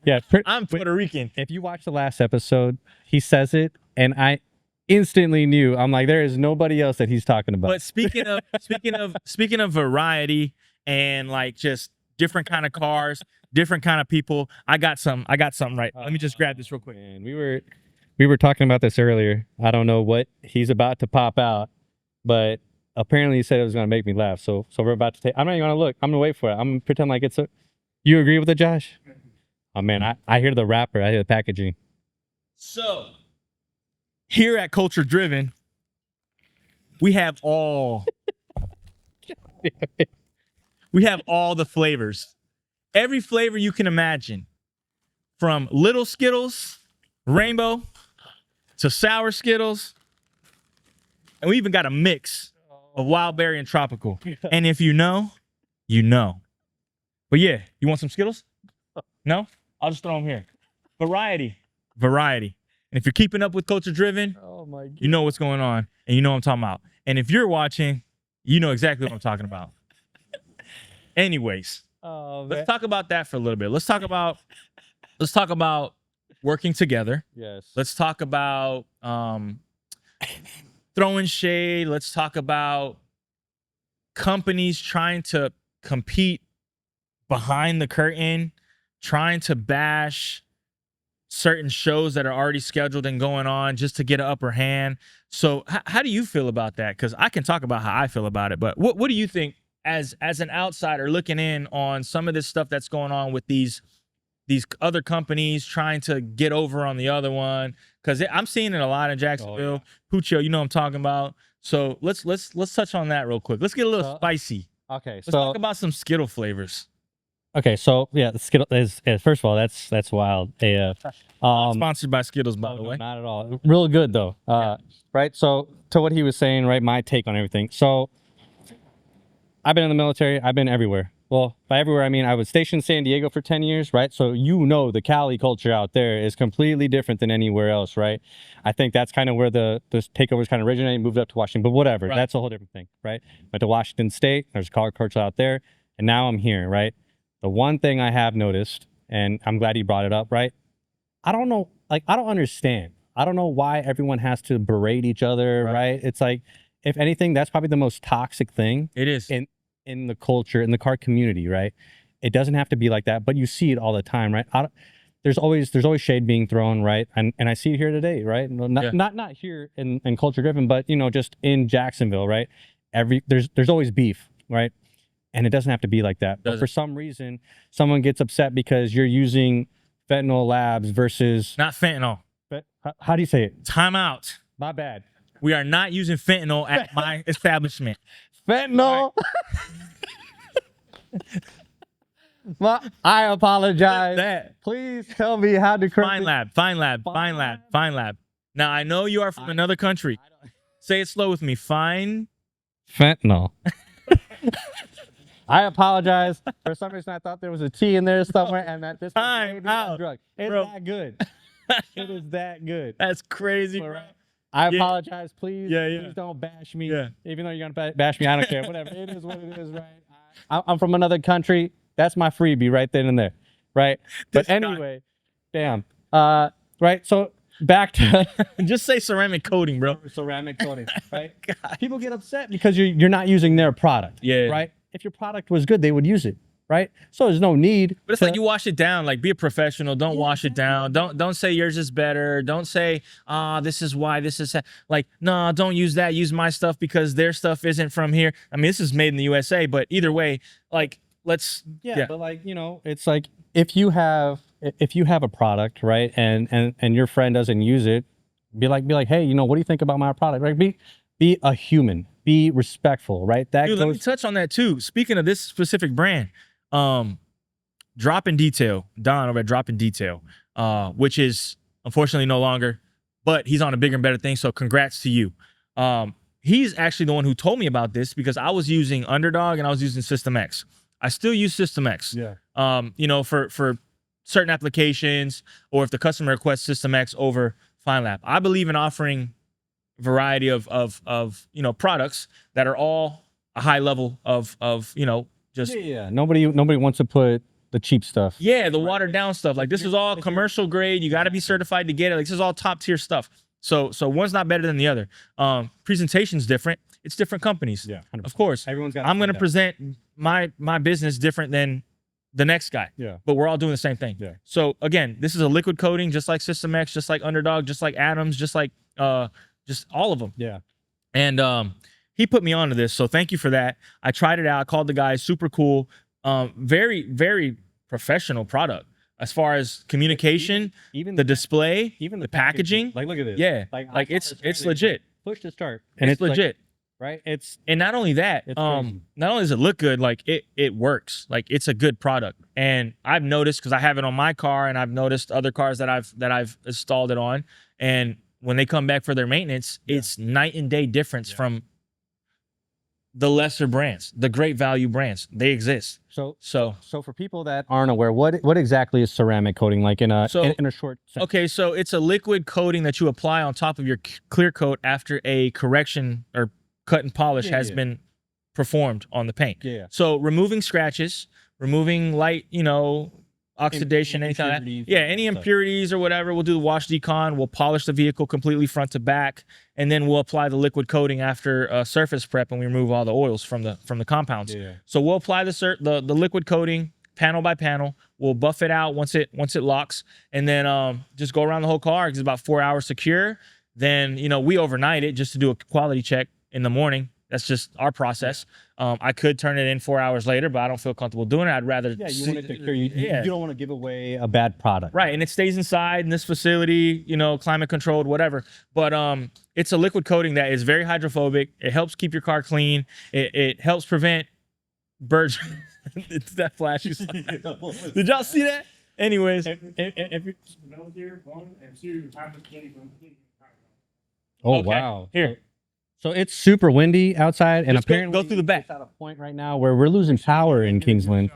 Speaker 2: yeah.
Speaker 1: I'm Puerto Rican.
Speaker 2: If you watch the last episode, he says it, and I instantly knew. I'm like, there is nobody else that he's talking about.
Speaker 1: But speaking of variety and like just different kind of cars, different kind of people, I got something right. Let me just grab this real quick.
Speaker 2: And we were talking about this earlier. I don't know what he's about to pop out, but apparently he said it was going to make me laugh. So we're about to take. I'm not even going to look. I'm going to wait for it. I'm going to pretend like it's a. You agree with it, Josh? Oh man, I hear the wrapper. I hear the packaging.
Speaker 1: So here at Culture Driven, we have all the flavors. Every flavor you can imagine. From little Skittles, rainbow, to sour Skittles. And we even got a mix of wild berry and tropical. And if you know, you know. But yeah, you want some Skittles? No? I'll just throw them here. Variety. And if you're keeping up with Culture Driven,
Speaker 2: Oh my God.
Speaker 1: you know what's going on, and you know what I'm talking about. And if you're watching, you know exactly what I'm talking about. Anyways, let's talk about that for a little bit. Let's talk about working together.
Speaker 2: Yes.
Speaker 1: Let's talk about throwing shade. Let's talk about companies trying to compete behind the curtain, trying to bash certain shows that are already scheduled and going on just to get an upper hand. So how do you feel about that? Because I can talk about how I feel about it, but what do you think as an outsider looking in on some of this stuff that's going on with these other companies trying to get over on the other one? Because I'm seeing it a lot in Jacksonville. Pucho, you know what I'm talking about. So let's touch on that real quick. Let's get a little spicy.
Speaker 2: Okay,
Speaker 1: Let's talk about some Skittle flavors.
Speaker 2: Okay, so yeah, the Skittle is first of all, that's wild.
Speaker 1: Sponsored by Skittles, by the way.
Speaker 2: Not at all. Real good though. Right. So to what he was saying, right? My take on everything. So I've been in the military. I've been everywhere. Well, by everywhere I mean I was stationed in San Diego for 10 years, right? So you know the Cali culture out there is completely different than anywhere else, right? I think that's kind of where the takeovers kind of originated, moved up to Washington, but whatever. Right. That's a whole different thing, right? Went to Washington State. There's a car culture out there, and now I'm here, right? The one thing I have noticed, and I'm glad he brought it up, right? I don't know, like, I don't understand. I don't know why everyone has to berate each other, right? It's like, if anything, that's probably the most toxic thing.
Speaker 1: It is.
Speaker 2: In the culture, in the car community, right? It doesn't have to be like that, but you see it all the time, right? There's always shade being thrown, right? And I see it here today, right? Not here in Culture Driven, but, you know, just in Jacksonville, right? There's always beef, right? And it doesn't have to be like that. But for some reason, someone gets upset because you're using fentanyl labs versus...
Speaker 1: Not fentanyl.
Speaker 2: How do you say it?
Speaker 1: Time out.
Speaker 2: My bad.
Speaker 1: We are not using fentanyl at my establishment.
Speaker 2: Fentanyl? I apologize.
Speaker 1: That.
Speaker 2: Please tell me how to correct
Speaker 1: Fine lab. Now, I know you are from another country. Say it slow with me. Fine.
Speaker 2: Fentanyl. I apologize. For some reason, I thought there was a T in there somewhere, and that this
Speaker 1: time out,
Speaker 2: drug. It's
Speaker 1: bro.
Speaker 2: that good. It is that good.
Speaker 1: That's crazy, bro.
Speaker 2: I apologize. Please,
Speaker 1: please
Speaker 2: don't bash me.
Speaker 1: Yeah.
Speaker 2: Even though you're gonna bash me, I don't care. Whatever. It is what it is, right? I'm from another country. That's my freebie right then and there, right? But anyway, damn. Right. So back to
Speaker 1: just say ceramic coating, bro.
Speaker 2: Ceramic coating, right? People get upset because you're not using their product.
Speaker 1: Yeah.
Speaker 2: Right. If your product was good, they would use it, right? So there's no need.
Speaker 1: But it's like you wash it down. Like, be a professional. Don't wash it down. Don't say yours is better. Don't say, this is why this is like, no, don't use that. Use my stuff because their stuff isn't from here. I mean, this is made in the USA, but either way, like, let's
Speaker 2: but like, you know, it's like if you have a product, right, and your friend doesn't use it, be like, hey, you know, what do you think about my product? Right? Be a human. Be respectful, right?
Speaker 1: Dude, let me touch on that too. Speaking of this specific brand, Drop in Detail, Don over at Drop in Detail, which is unfortunately no longer, but he's on a bigger and better thing. So congrats to you. He's actually the one who told me about this because I was using Underdog and I was using System X. I still use System X. Yeah. You know, for certain applications, or if the customer requests System X over FineLab. I believe in offering variety of you know, products that are all a high level of just
Speaker 2: Nobody wants to put the cheap stuff.
Speaker 1: the watered down stuff. Like this is all commercial grade. You got to be certified to get it. Like this is all top tier stuff. So one's not better than the other. Presentation's different. It's different companies. Yeah, 100%. Of course.
Speaker 2: Everyone's got.
Speaker 1: I'm going to present my business different than the next guy. Yeah. But we're all doing the same thing. Yeah. So again, this is a liquid coating, just like System X, just like Underdog, just like Adams, just like just all of them. Yeah. And he put me onto this, so thank you for that. I tried it out, called the guy, super cool, very, very professional product as far as communication, even the display, even the packaging. Like, look at this. Yeah, like it's legit.
Speaker 2: Push to start,
Speaker 1: and it's legit.
Speaker 2: Right?
Speaker 1: And not only that, not only does it look good, like it works. Like it's a good product. And I've noticed, because I have it on my car, and I've noticed other cars that I've installed it on, and when they come back for their maintenance, it's night and day difference from the lesser brands, the great value brands. They exist. So
Speaker 2: for people that aren't aware, what exactly is ceramic coating, like in a short sentence?
Speaker 1: Okay, so it's a liquid coating that you apply on top of your clear coat after a correction or cut and polish has been performed on the paint. Yeah. So removing scratches, removing light, oxidation, anything like that. Yeah, any impurities or whatever. We'll do the wash decon. We'll polish the vehicle completely front to back, and then we'll apply the liquid coating after surface prep, and we remove all the oils from the compounds. Yeah. So we'll apply the liquid coating panel by panel. We'll buff it out once it locks, and then just go around the whole car. It's about 4 hours to cure. Then we overnight it just to do a quality check in the morning. That's just our process. I could turn it in 4 hours later, but I don't feel comfortable doing it. I'd rather
Speaker 2: you want it to cure. You don't want to give away a bad product.
Speaker 1: Right, and it stays inside in this facility, climate controlled, whatever. But it's a liquid coating that is very hydrophobic. It helps keep your car clean. It helps prevent birds. It's that flashy slide. Did y'all see that? Anyways.
Speaker 2: Oh, wow. Here. So it's super windy outside, and just apparently
Speaker 1: go through the back.
Speaker 2: It's at a point right now where we're losing power in Kingsland.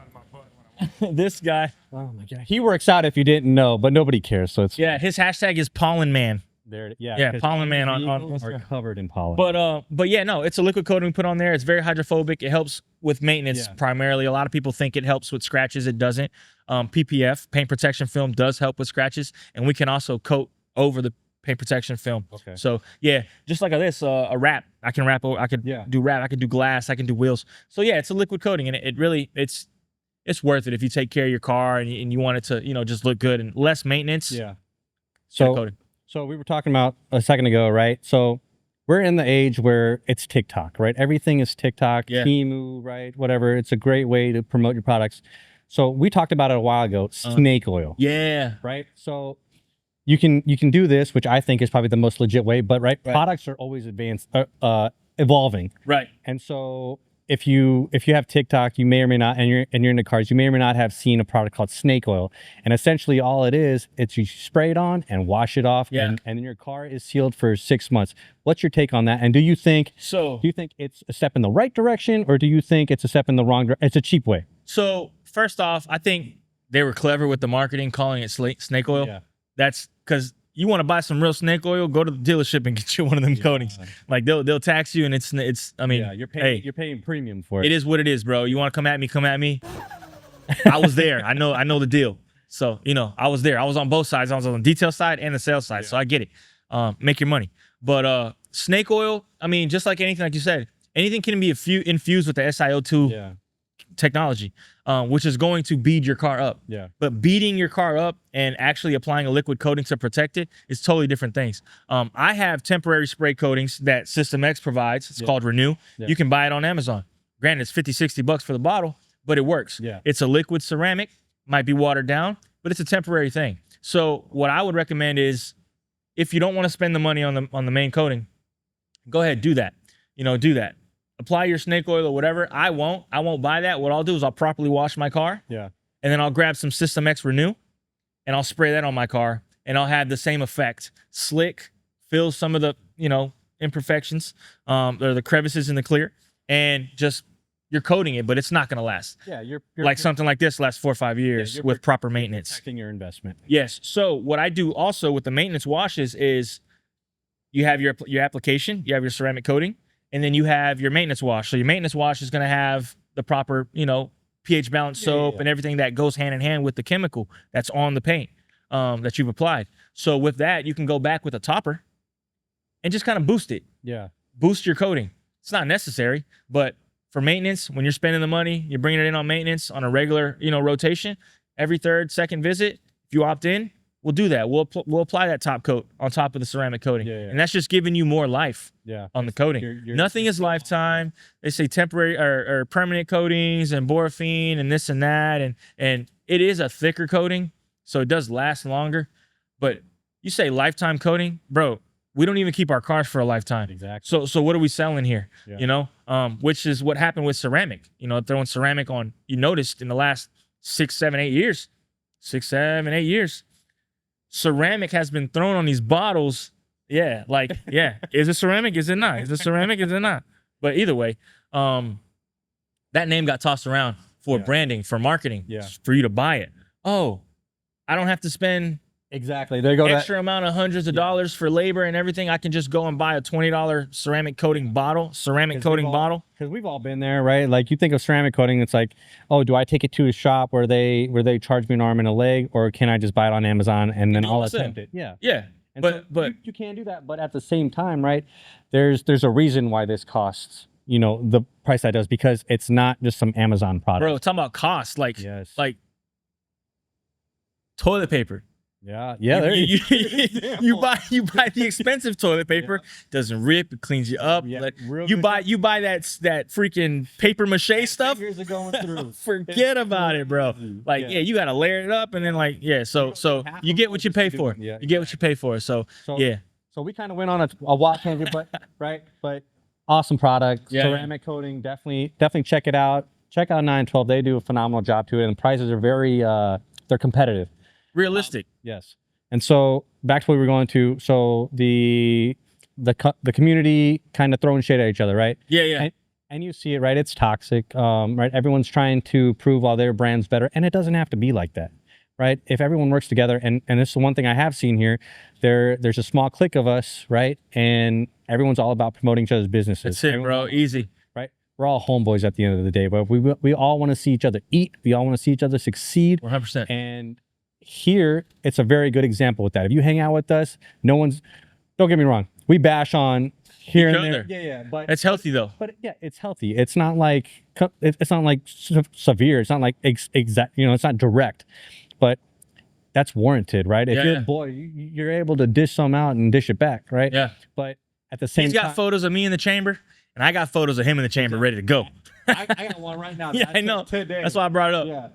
Speaker 1: This guy,
Speaker 2: oh my god, he works out if you didn't know, but nobody cares. So it's
Speaker 1: his hashtag is Pollen Man.
Speaker 2: There,
Speaker 1: Pollen Man on
Speaker 2: are covered in pollen.
Speaker 1: But yeah, no, it's a liquid coating we put on there. It's very hydrophobic. It helps with maintenance primarily. A lot of people think it helps with scratches. It doesn't. PPF, paint protection film, does help with scratches, and we can also coat over the paint protection film. Okay. So yeah, just like this, a wrap. I can wrap. I could do wrap. I can do glass. I can do wheels. So yeah, it's a liquid coating, and it really it's worth it if you take care of your car and you want it to just look good and less maintenance. Yeah.
Speaker 2: So we were talking about a second ago, right? So we're in the age where it's TikTok, right? Everything is TikTok, Temu, right? Whatever. It's a great way to promote your products. So we talked about it a while ago. Snake oil. Yeah. Right. So you can do this, which I think is probably the most legit way, but products are always evolving. Right. And so if you have TikTok, you may or may not, and you're in the cars, you may or may not have seen a product called snake oil. And essentially all it is, it's you spray it on and wash it off, and then your car is sealed for 6 months. What's your take on that? And do you think it's a step in the right direction, or do you think it's a step in the wrong direction? It's a cheap way.
Speaker 1: So first off, I think they were clever with the marketing, calling it snake oil. Yeah. That's because you want to buy some real snake oil, go to the dealership and get you one of them coatings. Like they'll tax you, and it's I mean,
Speaker 2: you're paying premium for it.
Speaker 1: It is what it is, bro. You want to come at me? Come at me. I was there. I know the deal. So I was there. I was on both sides. I was on the detail side and the sales side. So I get it. Make your money. But snake oil, I mean, just like anything, like you said, anything can be infused with the SiO2 technology, which is going to bead your car up. Yeah. But beading your car up and actually applying a liquid coating to protect it is totally different things. I have temporary spray coatings that System X provides. It's called Renew. Yeah. You can buy it on Amazon. Granted, it's $50-$60 for the bottle, but it works. Yeah. It's a liquid ceramic, might be watered down, but it's a temporary thing. So what I would recommend is, if you don't want to spend the money on the main coating, go ahead, do that. Do that. Apply your snake oil or whatever. I won't buy that. What I'll do is I'll properly wash my car. Yeah. And then I'll grab some System X Renew and I'll spray that on my car, and I'll have the same effect. Slick, fill some of the, imperfections, or the crevices in the clear, and just you're coating it, but it's not going to last. Yeah. You're like something like this lasts 4 or 5 years with proper maintenance.
Speaker 2: Protecting your investment.
Speaker 1: Yes. So what I do also with the maintenance washes is you have your application, you have your ceramic coating, and then you have your maintenance wash. So your maintenance wash is going to have the proper, you know, pH balance soap and everything that goes hand in hand with the chemical that's on the paint that you've applied. So with that, you can go back with a topper and just kind of boost it.
Speaker 2: Yeah.
Speaker 1: Boost your coating. It's not necessary, but for maintenance, when you're spending the money, you're bringing it in on maintenance on a regular, you know, rotation, every third, second visit, if you opt in, we'll do that. We'll apply that top coat on top of the ceramic coating. And that's just giving you more life on the coating. Nothing is lifetime. They say temporary or permanent coatings and boraphene and this and that. And it is a thicker coating, so it does last longer. But you say lifetime coating, bro, we don't even keep our cars for a lifetime.
Speaker 2: Exactly.
Speaker 1: So what are we selling here? You know, which is what happened with ceramic. You know, throwing ceramic on, you noticed in the last 6, 7, 8 years, 6, 7, 8 years, ceramic has been thrown on these bottles. Yeah, like, yeah, is it ceramic? Is it not? Is it ceramic? Is it not? But either way, that name got tossed around for branding, for marketing, for you to buy it. Oh, I don't have to spend
Speaker 2: there you go,
Speaker 1: extra amount of hundreds of dollars for labor and everything. I can just go and buy a $20 ceramic coating bottle, bottle.
Speaker 2: Because we've all been there, right? Like, you think of ceramic coating, it's like, oh, do I take it to a shop where they charge me an arm and a leg, or can I just buy it on Amazon and then I'll attempt it? Yeah. And but you can do that, but at the same time, right? There's a reason why this costs, you know, the price that does, because it's not just some Amazon product.
Speaker 1: Bro, talking about cost, like toilet paper.
Speaker 2: Yeah,
Speaker 1: you buy the expensive toilet paper, doesn't rip, it cleans you up. You buy that freaking paper mache stuff.
Speaker 2: Fingers are going through.
Speaker 1: Forget about it, bro. Like, you gotta layer it up, and then like, so you get what you pay for. You get what you pay for. So
Speaker 2: we kind of went on a walk tangent, but awesome product, ceramic coating. Definitely check it out. Check out 912. They do a phenomenal job to it, and the prices are very they're competitive.
Speaker 1: Realistic.
Speaker 2: Yes. And so back to what we were going to. So the community kind of throwing shade at each other, right? And you see it, right? It's toxic, right? Everyone's trying to prove all their brands better, and it doesn't have to be like that, right? If everyone works together, and this is the one thing I have seen here, there's a small clique of us, right? And everyone's all about promoting each other's businesses.
Speaker 1: That's it, bro. Easy.
Speaker 2: Right? We're all homeboys at the end of the day, but we all want to see each other eat. We all want to see each other succeed.
Speaker 1: 100%.
Speaker 2: And here, it's a very good example with that. If you hang out with us, don't get me wrong, we bash on here and there.
Speaker 1: But it's healthy though.
Speaker 2: But it's healthy. It's not like severe. It's not like exact. You know, it's not direct. But that's warranted, right? If you're a boy, you're able to dish some out and dish it back, right? But at the same time,
Speaker 1: he's got photos of me in the chamber, and I got photos of him in the chamber ready to go.
Speaker 2: I got one right now.
Speaker 1: I know. Today. That's why I brought it up.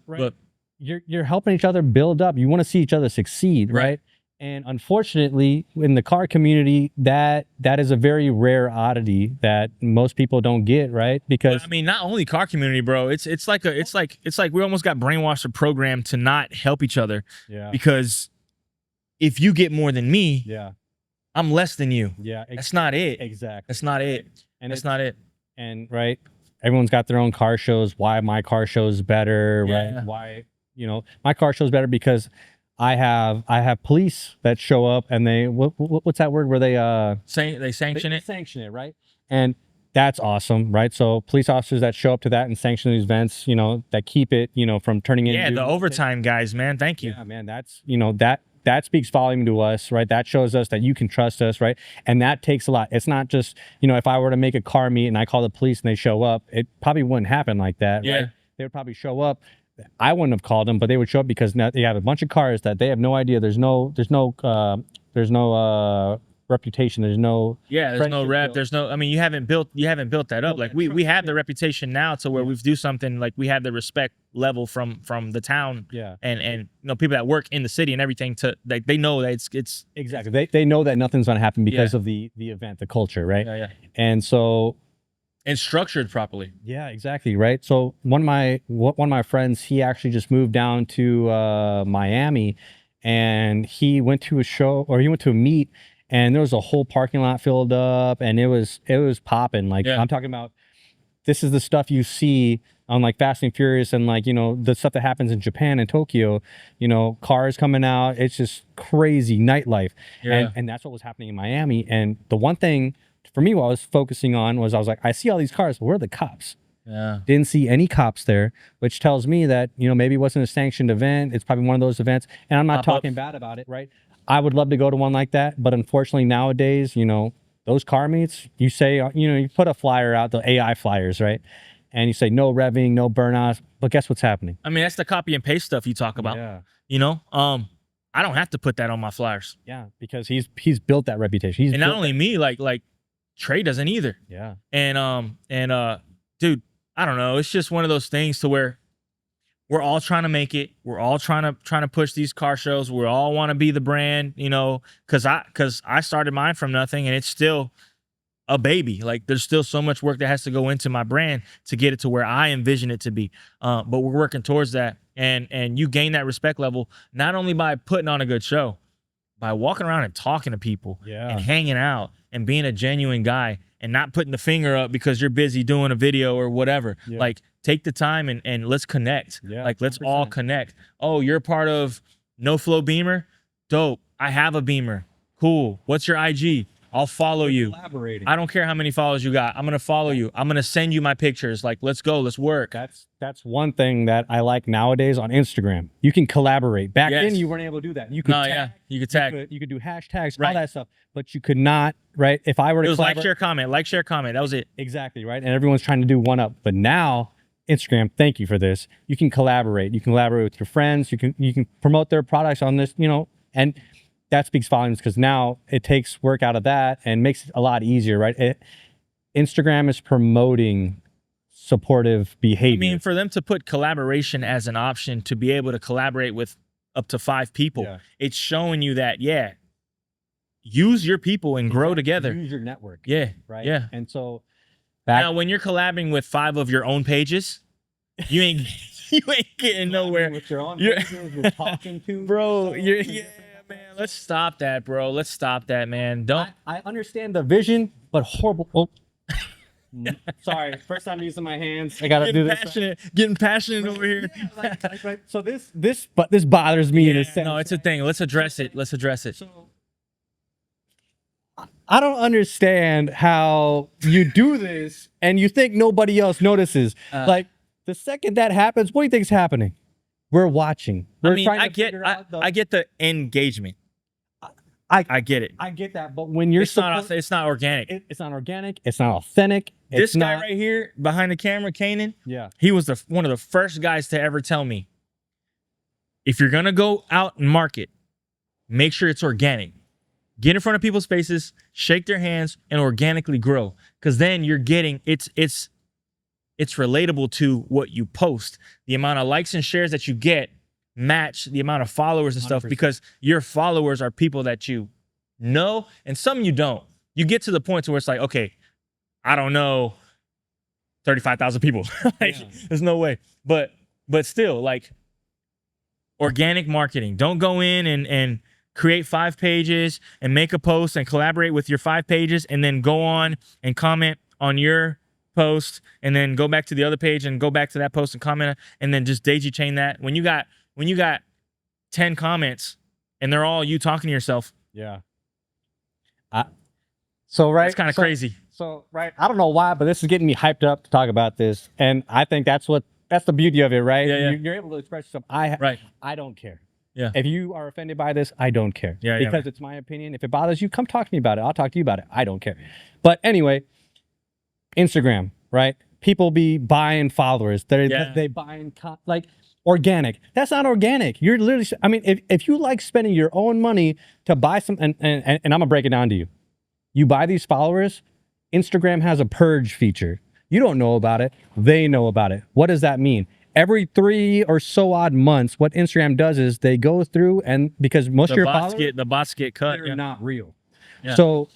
Speaker 2: Right.
Speaker 1: But
Speaker 2: you're helping each other build up. You want to see each other succeed, right? And unfortunately, in the car community, that is a very rare oddity that most people don't get, right? Because
Speaker 1: I mean, not only car community, bro. It's like we almost got brainwashed or programmed to not help each other. Because if you get more than me, I'm less than you. That's not it.
Speaker 2: Exactly.
Speaker 1: That's not it. And it's not it.
Speaker 2: And right, everyone's got their own car shows. Why my car show is better, right? Why, you know, my car show is better because I have police that show up, and they what's that word where they
Speaker 1: sanction it?
Speaker 2: Sanction it, right? And that's awesome, right? So police officers that show up to that and sanction these events, you know, that keep it, you know, from turning into
Speaker 1: the overtime guys, man. Thank you.
Speaker 2: Yeah, man. That's, you know, that speaks volume to us, right? That shows us that you can trust us, right? And that takes a lot. It's not just, you know, if I were to make a car meet and I call the police and they show up, it probably wouldn't happen like that, right? They would probably show up. I wouldn't have called them, but they would show up because now they have a bunch of cars that they have no idea. There's no reputation. There's no
Speaker 1: rep. There's no. I mean, you haven't built that up. Like we have the reputation now to where we do something, like we have the respect level from the town. And you know, people that work in the city and everything, to like they know that it's
Speaker 2: exactly. They know that nothing's gonna happen because of the event, the culture, right? And so.
Speaker 1: And structured properly.
Speaker 2: Yeah, exactly, right? So one of my friends, he actually just moved down to Miami, and he went to a meet, and there was a whole parking lot filled up, and it was popping. Like I'm talking about, this is the stuff you see on like Fast and Furious, and like, you know, the stuff that happens in Japan and Tokyo, you know, cars coming out. It's just crazy nightlife. And that's what was happening in Miami. And the one thing for me, what I was focusing on was I was like, I see all these cars, but where are the cops?
Speaker 1: Yeah.
Speaker 2: Didn't see any cops there, which tells me that, you know, maybe it wasn't a sanctioned event. It's probably one of those events. And I'm not talking bad about it, right? I would love to go to one like that. But unfortunately, nowadays, you know, those car meets, you say, you know, you put a flyer out, the AI flyers, right? And you say no revving, no burnouts. But guess what's happening?
Speaker 1: I mean, that's the copy and paste stuff you talk about.
Speaker 2: Yeah.
Speaker 1: You know, I don't have to put that on my flyers.
Speaker 2: Yeah, because he's built that reputation.
Speaker 1: And not only me, like Trey doesn't either.
Speaker 2: Yeah.
Speaker 1: And dude, I don't know. It's just one of those things to where we're all trying to make it. We're all trying to push these car shows. We all want to be the brand, you know, because I started mine from nothing, and it's still a baby. Like, there's still so much work that has to go into my brand to get it to where I envision it to be. But we're working towards that. And you gain that respect level not only by putting on a good show, by walking around and talking to people and hanging out and being a genuine guy and not putting the finger up because you're busy doing a video or whatever. Like, take the time and let's connect. Like, let's 100%. All connect. Oh, you're part of No Flow Beamer? Dope. I have a Beamer. Cool. What's your IG? I'll follow you. I don't care how many followers you got. I'm going to follow you. I'm going to send you my pictures. Like, let's go. Let's work.
Speaker 2: That's one thing that I like nowadays on Instagram. You can collaborate. Back then, you weren't able to do that. You could tag.
Speaker 1: You could tag.
Speaker 2: You could do hashtags, all that stuff. But you could not, right? If I were to
Speaker 1: it was like, share, comment. Like, share, comment. That was it.
Speaker 2: Exactly, right? And everyone's trying to do one up. But now, Instagram, thank you for this. You can collaborate. You can collaborate with your friends. You can promote their products on this, you know, and that speaks volumes because now it takes work out of that and makes it a lot easier, right? Instagram is promoting supportive behavior.
Speaker 1: I mean, for them to put collaboration as an option to be able to collaborate with up to 5 people, it's showing you that, use your people and grow together.
Speaker 2: Use your network.
Speaker 1: Right?
Speaker 2: Yeah. And so
Speaker 1: now when you're collabing with 5 of your own pages, you ain't getting nowhere.
Speaker 2: With your own pages, you're talking to
Speaker 1: bro, man, let's stop that, bro. Let's stop that, man. Don't.
Speaker 2: I understand the vision, but horrible. Oh. Sorry, first time using my hands. I gotta do this.
Speaker 1: Getting passionate over here.
Speaker 2: Right. So this bothers me in a sense.
Speaker 1: No, it's a thing. Let's address it. Let's address it.
Speaker 2: So, I don't understand how you do this and you think nobody else notices. Like, the second that happens, what do you think's happening? We're watching.
Speaker 1: I mean, I get the engagement. I get it.
Speaker 2: I get that, but when you're
Speaker 1: it's not organic.
Speaker 2: It's not organic. It's not authentic.
Speaker 1: This guy right here behind the camera, Kanan. He was one of the first guys to ever tell me, if you're gonna go out and market, make sure it's organic. Get in front of people's faces, shake their hands, and organically grow. Because then you're getting it's relatable to what you post. The amount of likes and shares that you get match the amount of followers and stuff 100%. Because your followers are people that you know and some you don't. You get to the point where it's like, okay, I don't know 35,000 people. There's no way. But still, like, organic marketing. Don't go in and create 5 pages and make a post and collaborate with your 5 pages and then go on and comment on your post and then go back to the other page and go back to that post and comment and then just daisy chain that. When you got 10 comments and they're all you talking to yourself.
Speaker 2: So right,
Speaker 1: it's kind of crazy.
Speaker 2: So right, I don't know why, but this is getting me hyped up to talk about this, and I think that's the beauty of it, right? You're able to express yourself. I don't care. If you are offended by this, I don't care. Because it's my opinion. If it bothers you, come talk to me about it. I'll talk to you about it. I don't care. But anyway, Instagram, right? People be buying followers. They buying like organic. That's not organic. You're literally. I mean, if you like spending your own money to buy some, and I'm gonna break it down to you. You buy these followers. Instagram has a purge feature. You don't know about it. They know about it. What does that mean? Every 3 or so odd months, what Instagram does is they go through and because most of your followers,
Speaker 1: the bots get cut.
Speaker 2: They're not real. So,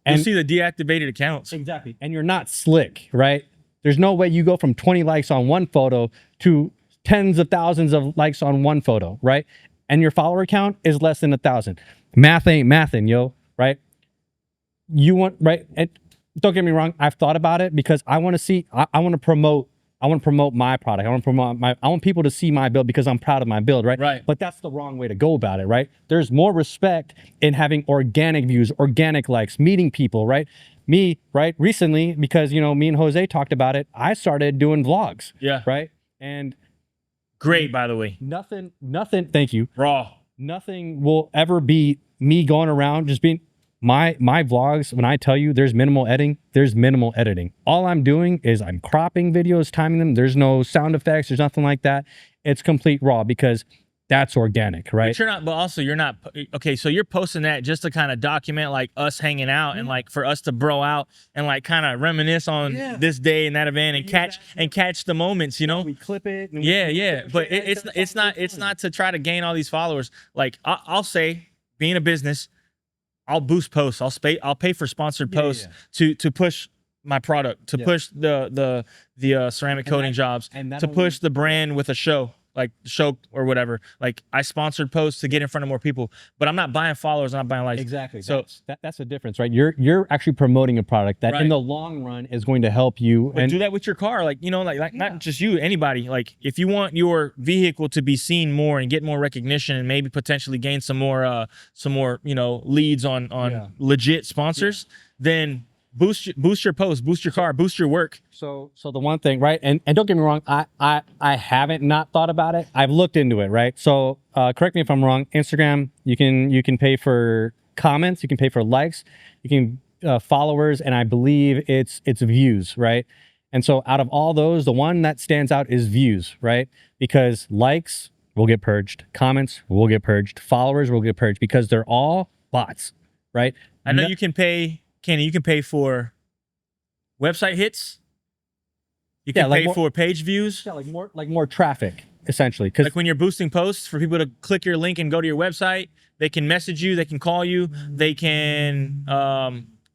Speaker 1: and you see the deactivated accounts.
Speaker 2: Exactly. And you're not slick, right? There's no way you go from 20 likes on one photo to tens of thousands of likes on one photo, right? And your follower count is less than 1,000. Math ain't mathin', yo, right? You want, right? And don't get me wrong, I've thought about it because I want to see, I want to promote my product. I want people to see my build because I'm proud of my build, right? But that's the wrong way to go about it, right? There's more respect in having organic views, organic likes, meeting people, right? me, right, recently, because, you know, me and Jose talked about it, I started doing vlogs.
Speaker 1: Yeah.
Speaker 2: Right. And
Speaker 1: Great, by the way.
Speaker 2: nothing, thank you.
Speaker 1: Raw.
Speaker 2: Nothing will ever beat me going around just being my vlogs. When I tell you there's minimal editing, there's minimal editing. All I'm doing is I'm cropping videos, timing them. There's no sound effects. There's nothing like that. It's complete raw because that's organic, right?
Speaker 1: But you're not, but also you're not, okay, so you're posting that just to kind of document like us hanging out and like for us to bro out and like kind of reminisce on this day and that event and catch the moments, you know?
Speaker 2: We clip it. And
Speaker 1: Yeah. But it's not to try to gain all these followers. Like I'll say, being a business, I'll boost posts. I'll pay for sponsored posts to push my product, to push the ceramic coating jobs, to push the brand with a show. Like show or whatever. Like I sponsored posts to get in front of more people, but I'm not buying followers. I'm not buying likes.
Speaker 2: Exactly.
Speaker 1: So
Speaker 2: that's the difference, right? You're actually promoting a product that in the long run is going to help you.
Speaker 1: But do that with your car, like, you know, like not just you, anybody. Like if you want your vehicle to be seen more and get more recognition and maybe potentially gain some more you know, leads on legit sponsors, then boost your post, boost your car, boost your work.
Speaker 2: So the one thing, right? And don't get me wrong, I haven't not thought about it. I've looked into it, right? So correct me if I'm wrong. Instagram, you can pay for comments, you can pay for likes, you can followers, and I believe it's views, right? And so out of all those, the one that stands out is views, right? Because likes will get purged, comments will get purged, followers will get purged because they're all bots, right?
Speaker 1: I know you can pay. Kenny, you can pay for website hits. You can pay for page views.
Speaker 2: Yeah, like more traffic, essentially. Because
Speaker 1: like when you're boosting posts for people to click your link and go to your website, they can message you, they can call you, they can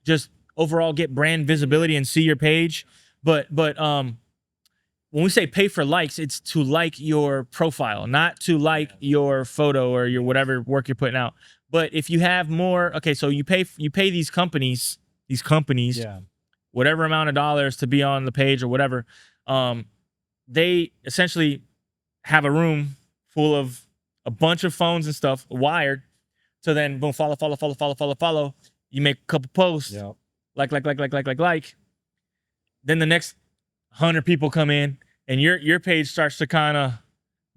Speaker 1: just overall get brand visibility and see your page. But when we say pay for likes, it's to like your profile, not to like your photo or your whatever work you're putting out. But if you have more, okay, so you pay these companies, whatever amount of dollars to be on the page or whatever, they essentially have a room full of a bunch of phones and stuff wired. So then boom, follow. You make a couple posts, like. Then the next 100 people come in, and your page starts to kind of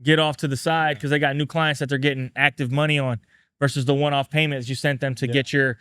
Speaker 1: get off to the side because they got new clients that they're getting active money on. Versus the one-off payments you sent them to get your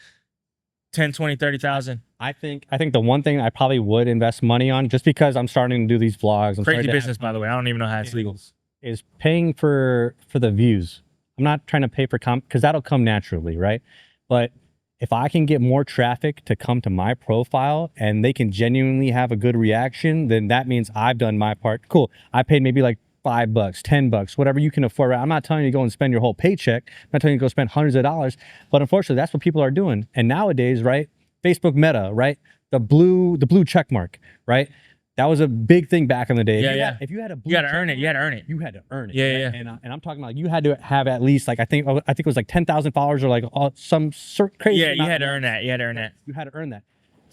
Speaker 1: 10, 20, 30,000.
Speaker 2: I think the one thing I probably would invest money on, just because I'm starting to do these vlogs.
Speaker 1: Crazy business, by the way. I don't even know how it's legal.
Speaker 2: Is paying for the views. I'm not trying to pay for because that'll come naturally, right? But if I can get more traffic to come to my profile and they can genuinely have a good reaction, then that means I've done my part. Cool. I paid maybe like $5, $10, whatever you can afford. I'm not telling you to go and spend your whole paycheck. I'm not telling you to go spend hundreds of dollars, but unfortunately, that's what people are doing. And nowadays, right? Facebook Meta, right? The blue check mark, right? That was a big thing back in the day. If you had a blue,
Speaker 1: you had to earn it. You had to earn it.
Speaker 2: You had to earn it.
Speaker 1: Yeah,
Speaker 2: right? And I'm talking about you had to have at least like I think it was like 10,000 followers or like some crazy.
Speaker 1: Yeah, you had to earn that. You had to earn that.
Speaker 2: You had to earn that.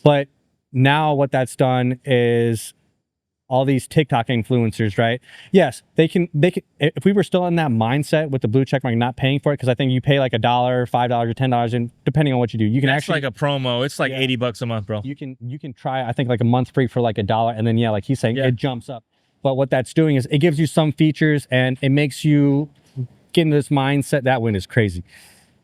Speaker 2: But now what that's done is all these TikTok influencers, right? Yes, they can. If we were still in that mindset with the blue check mark, not paying for it, because I think you pay like $1, $5, or $10, and depending on what you do, you can actually
Speaker 1: like a promo. It's like $80 a month, bro.
Speaker 2: You can try. I think like a month free for like $1, and then like he's saying, it jumps up. But what that's doing is it gives you some features, and it makes you get into this mindset. That win is crazy.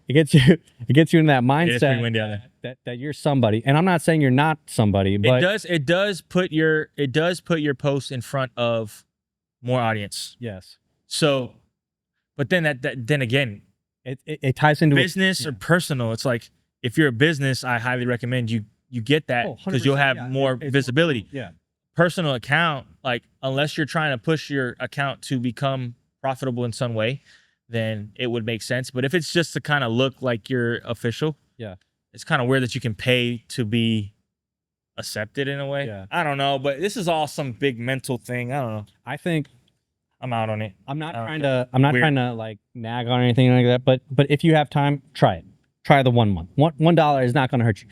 Speaker 2: It gets you in that mindset.
Speaker 1: It's pretty windy out there.
Speaker 2: That you're somebody, and I'm not saying you're not somebody, but
Speaker 1: it does put your post in front of more audience.
Speaker 2: Yes.
Speaker 1: So, but then then again,
Speaker 2: it ties into
Speaker 1: business or personal. It's like if you're a business, I highly recommend you get that because you'll have more visibility. Personal account, like unless you're trying to push your account to become profitable in some way, then it would make sense. But if it's just to kind of look like you're official, it's kind of weird that you can pay to be accepted in a way. I don't know, but this is all some big mental thing. I don't know.
Speaker 2: I think
Speaker 1: I'm out on it.
Speaker 2: I'm not trying to like nag on anything like that. But if you have time, try it. Try the 1 month. $1 is not going to hurt you.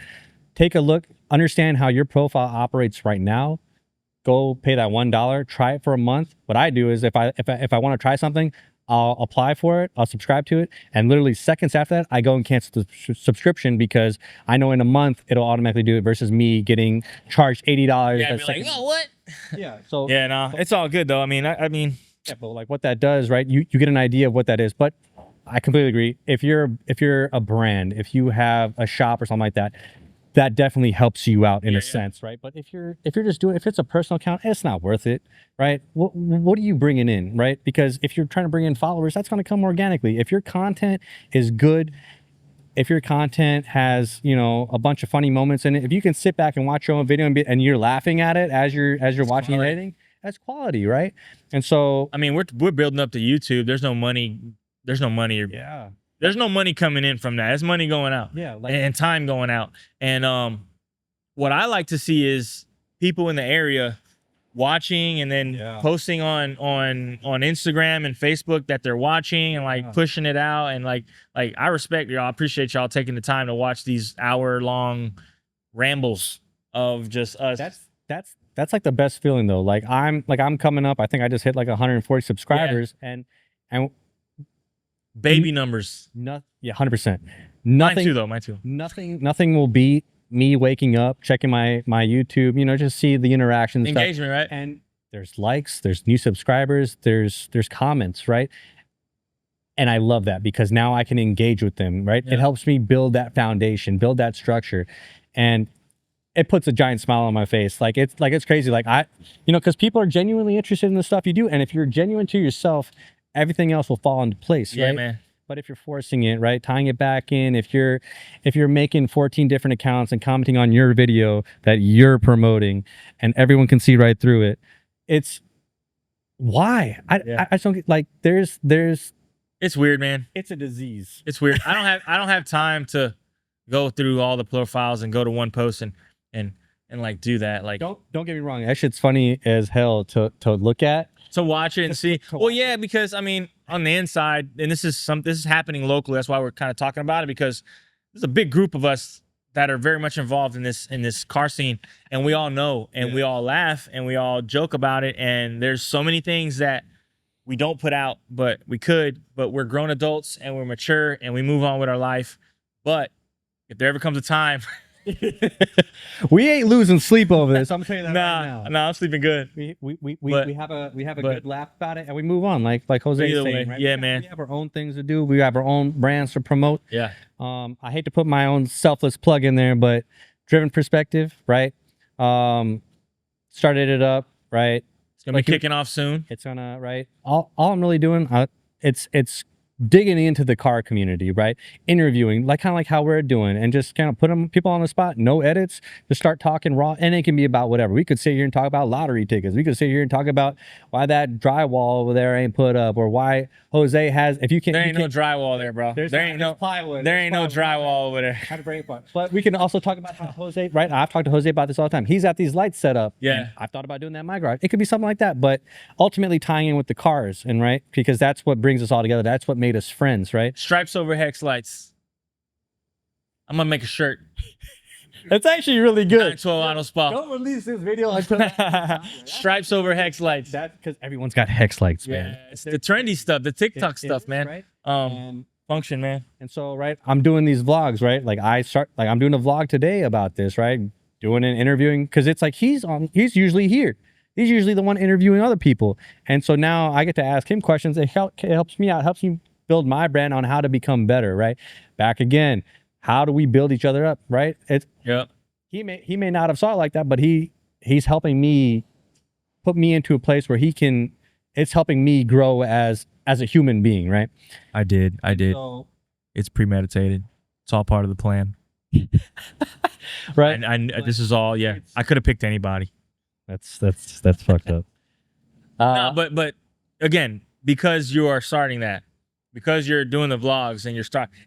Speaker 2: Take a look. Understand how your profile operates right now. Go pay that $1. Try it for a month. What I do is if I want to try something, I'll apply for it, I'll subscribe to it, and literally seconds after that, I go and cancel the subscription because I know in a month it'll automatically do it versus me getting charged $80.
Speaker 1: Yeah, be like, oh, what?
Speaker 2: Yeah. So
Speaker 1: Yeah, no, it's all good though. I mean,
Speaker 2: yeah, but like what that does, right? You get an idea of what that is. But I completely agree. If you're a brand, if you have a shop or something like that, that definitely helps you out in a sense, right? But if you're just doing, if it's a personal account, it's not worth it, right? What are you bringing in, right? Because if you're trying to bring in followers, that's going to come organically. If your content is good, if your content has, you know, a bunch of funny moments in it, if you can sit back and watch your own video and you're laughing at it as you're watching and editing, that's quality, right? And so
Speaker 1: I mean, we're building up to YouTube. There's no money. There's no money.
Speaker 2: Yeah.
Speaker 1: There's no money coming in from that. There's money going out.
Speaker 2: Yeah, like,
Speaker 1: and time going out. And what I like to see is people in the area watching and then posting on Instagram and Facebook that they're watching and like pushing it out. And like I respect y'all. I appreciate y'all taking the time to watch these hour-long rambles of just us.
Speaker 2: That's like the best feeling though. Like I'm coming up. I think I just hit like 140 subscribers and
Speaker 1: baby numbers.
Speaker 2: Yeah, 100%.
Speaker 1: Mine too, though. Mine too.
Speaker 2: Nothing will beat me waking up, checking my YouTube. You know, just see the interaction,
Speaker 1: engagement, right?
Speaker 2: And there's likes, there's new subscribers, there's comments, right? And I love that because now I can engage with them, right? It helps me build that foundation, build that structure, and it puts a giant smile on my face. Like it's crazy. Like you know, because people are genuinely interested in the stuff you do, and if you're genuine to yourself, everything else will fall into place, right?
Speaker 1: Yeah, man.
Speaker 2: But if you're forcing it, right, tying it back in, if you're making 14 different accounts and commenting on your video that you're promoting, and everyone can see right through it, it's why I just don't get, like there's
Speaker 1: it's weird, man.
Speaker 2: It's a disease.
Speaker 1: It's weird. I don't have time to go through all the profiles and go to one post and like do that. Like
Speaker 2: don't get me wrong, that shit's funny as hell to look at.
Speaker 1: To watch it and see. Well, yeah, because I mean, on the inside, and this is happening locally. That's why we're kind of talking about it, because there's a big group of us that are very much involved in this car scene, and we all know, and we all laugh, and we all joke about it. And there's so many things that we don't put out, but we could. But we're grown adults and we're mature and we move on with our life. But if there ever comes a time.
Speaker 2: We ain't losing sleep over this. I'm saying that right now.
Speaker 1: Nah, I'm sleeping good.
Speaker 2: We have a good laugh about it, and we move on. Like Jose is saying, right?
Speaker 1: Yeah, man.
Speaker 2: We have our own things to do. We have our own brands to promote.
Speaker 1: Yeah.
Speaker 2: I hate to put my own selfless plug in there, but Driven Perspective, right? Started it up, right?
Speaker 1: It's gonna be kicking off soon.
Speaker 2: It's gonna All I'm really doing, it's digging into the car community, right? Interviewing, like kind of like how we're doing, and just kind of put people on the spot, no edits, just start talking raw, and it can be about whatever. We could sit here and talk about lottery tickets. We could sit here and talk about why that drywall over there ain't put up, or why Jose has. If you can't,
Speaker 1: there ain't no drywall there, bro. There ain't no
Speaker 2: plywood.
Speaker 1: There ain't no drywall over there.
Speaker 2: Had a break point. But we can also talk about how Jose, right? I've talked to Jose about this all the time. He's got these lights set up.
Speaker 1: Yeah,
Speaker 2: I've thought about doing that in my garage. It could be something like that, but ultimately tying in with the cars, and right, because that's what brings us all together. That's what made us friends, right?
Speaker 1: Stripes over hex lights. I'm gonna make a shirt.
Speaker 2: It's actually really good.
Speaker 1: 912 Auto Spa.
Speaker 2: Don't release this video until
Speaker 1: Stripes over hex lights.
Speaker 2: That's because everyone's got hex lights, man.
Speaker 1: Yeah, it's the trendy stuff, the TikTok stuff, man.
Speaker 2: Right?
Speaker 1: Function, man.
Speaker 2: And so, right, I'm doing these vlogs, right? Like I'm doing a vlog today about this, right? Doing an interviewing, because it's like he's usually here. He's usually the one interviewing other people. And so now I get to ask him questions. It helps me out, helps me build my brand on how to become better, right? Back again, how do we build each other up, right? He may not have saw it like that, but he's helping me put me into a place where it's helping me grow as a human being, right?
Speaker 1: I did.
Speaker 2: So,
Speaker 1: it's premeditated. It's all part of the plan.
Speaker 2: Right.
Speaker 1: This is all, I could have picked anybody.
Speaker 2: That's fucked up.
Speaker 1: No, but again, because you are starting that, because you're doing the vlogs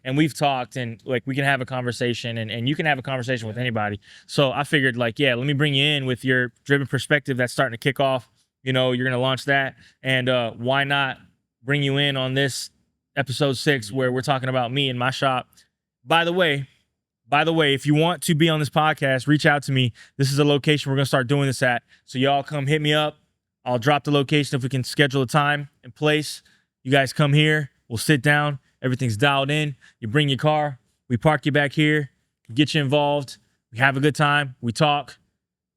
Speaker 1: and we've talked, and like we can have a conversation, and you can have a conversation with anybody. So I figured, like, let me bring you in with your Driven Perspective that's starting to kick off. You know, you're gonna launch that, and why not bring you in on this episode 6 where we're talking about me and my shop. By the way, if you want to be on this podcast, reach out to me. This is a location we're gonna start doing this at. So y'all come hit me up. I'll drop the location if we can schedule a time and place. You guys come here. We'll sit down. Everything's dialed in. You bring your car. We park you back here. Get you involved. We have a good time. We talk.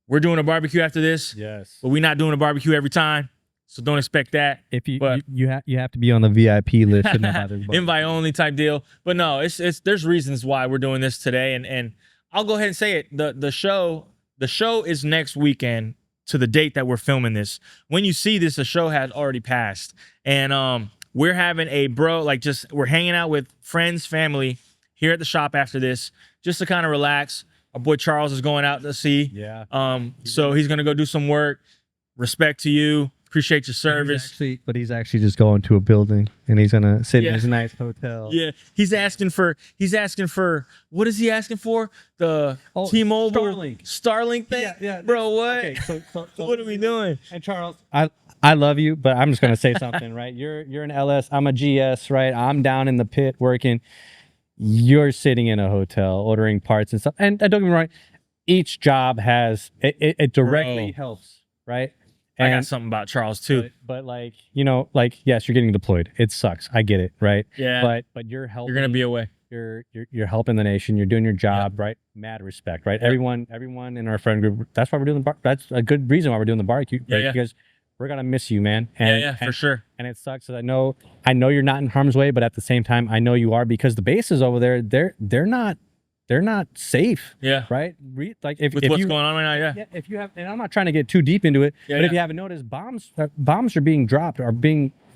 Speaker 1: We're doing a barbecue after this.
Speaker 2: Yes.
Speaker 1: But we're not doing a barbecue every time. So don't expect that.
Speaker 2: If you
Speaker 1: But-
Speaker 2: you have to be on the VIP list to know about this.
Speaker 1: Invite only type deal. But no, it's there's reasons why we're doing this today. And I'll go ahead and say it. The show is next weekend to the date that we're filming this. When you see this, the show has already passed. And we're having we're hanging out with friends, family here at the shop after this, just to kind of relax. Our boy Charles is going out to sea.
Speaker 2: Yeah.
Speaker 1: So he's gonna go do some work. Respect to you. Appreciate your service.
Speaker 2: But he's actually just going to a building and he's gonna sit in his nice hotel.
Speaker 1: Yeah, he's asking for what is he asking for? The T-Mobile Starlink thing?
Speaker 2: Yeah.
Speaker 1: Bro, what?
Speaker 2: Okay, so
Speaker 1: what are we doing?
Speaker 2: And Charles, I love you, but I'm just gonna say something, right? You're an LS, I'm a GS, right? I'm down in the pit working. You're sitting in a hotel ordering parts and stuff. And don't get me wrong, each job has it directly helps, right?
Speaker 1: I got something about Charles too.
Speaker 2: But like, yes, you're getting deployed. It sucks. I get it, right?
Speaker 1: Yeah.
Speaker 2: But you're helping.
Speaker 1: You're gonna be away.
Speaker 2: You're helping the nation. You're doing your job, right? Mad respect, right?
Speaker 1: Yep.
Speaker 2: Everyone in our friend group. That's why we're doing that's a good reason why we're doing the barbecue, right?
Speaker 1: Yeah.
Speaker 2: Because we're gonna miss you, man. And,
Speaker 1: for sure.
Speaker 2: And it sucks that I know you're not in harm's way, but at the same time, I know you are, because the bases over there, they're not safe.
Speaker 1: Yeah.
Speaker 2: Right. Like if
Speaker 1: What's
Speaker 2: you,
Speaker 1: going on right now, yeah.
Speaker 2: If you have, and I'm not trying to get too deep into it, but if you haven't noticed, bombs are being dropped,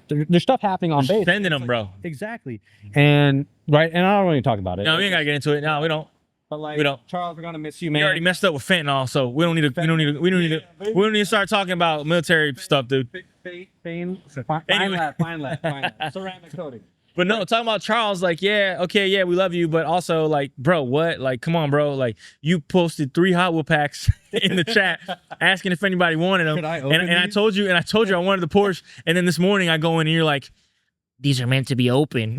Speaker 2: there's stuff happening on base.
Speaker 1: Sending them, bro.
Speaker 2: Exactly. And right, and I don't really talk about it.
Speaker 1: No, we ain't gotta get into it. No, we don't.
Speaker 2: But like,
Speaker 1: we don't.
Speaker 2: Charles, we're gonna miss you,
Speaker 1: We
Speaker 2: man.
Speaker 1: already messed up with fentanyl, so we don't need to start talking about military stuff, dude.
Speaker 2: Fine lap. Ceramic coating.
Speaker 1: But no, talking about Charles, like, we love you, but also, like, bro, what? Like, come on, bro. Like, you posted 3 Hot Wheel packs in the chat asking if anybody wanted them. And I told you I wanted the Porsche. And then this morning I go in and you're like, these are meant to be open.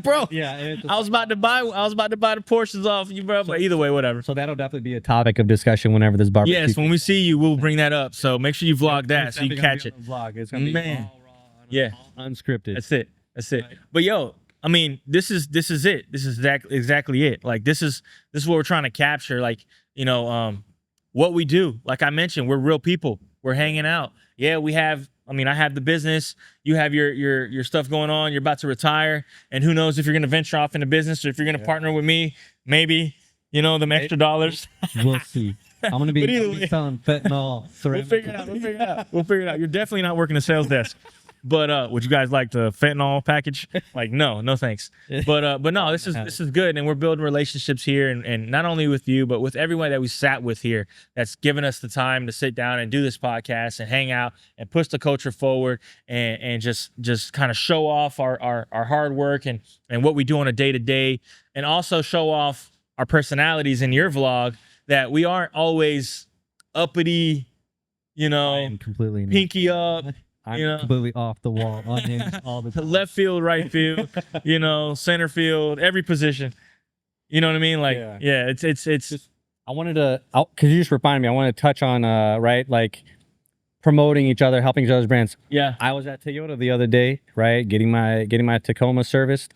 Speaker 1: Bro.
Speaker 2: Yeah.
Speaker 1: I was about to buy the Porsches off you, bro. But either way, whatever.
Speaker 2: So that'll definitely be a topic of discussion whenever this barbecue.
Speaker 1: Yes, when we see you, we'll bring that up. So make sure you vlog that so you can catch it.
Speaker 2: Vlog. It's gonna be all raw, unscripted.
Speaker 1: That's it.
Speaker 2: Right.
Speaker 1: But yo, I mean, this is it. This is exactly it. Like this is what we're trying to capture. Like, what we do. Like I mentioned, we're real people. We're hanging out. Yeah, I have the business. You have your stuff going on. You're about to retire, and who knows if you're gonna venture off into business or if you're gonna partner with me. Maybe, them extra dollars.
Speaker 2: We'll see. I'm gonna be selling fentanyl.
Speaker 1: We'll figure it out. You're definitely not working the sales desk. But would you guys like the fentanyl package? Like, no thanks. But no, this is good, and we're building relationships here, and not only with you, but with everyone that we sat with here that's given us the time to sit down and do this podcast and hang out and push the culture forward and just kind of show off our hard work and what we do on a day-to-day, and also show off our personalities in your vlog, that we aren't always uppity,
Speaker 2: I am completely
Speaker 1: pinky up.
Speaker 2: I'm completely off the wall, unhinged all the time.
Speaker 1: Left field, right field, center field, every position. You know what I mean? Like, it's just,
Speaker 2: I wanted to, because you just reminded me, I want to touch on, right, like promoting each other, helping each other's brands.
Speaker 1: Yeah.
Speaker 2: I was at Toyota the other day, right, getting my Tacoma serviced,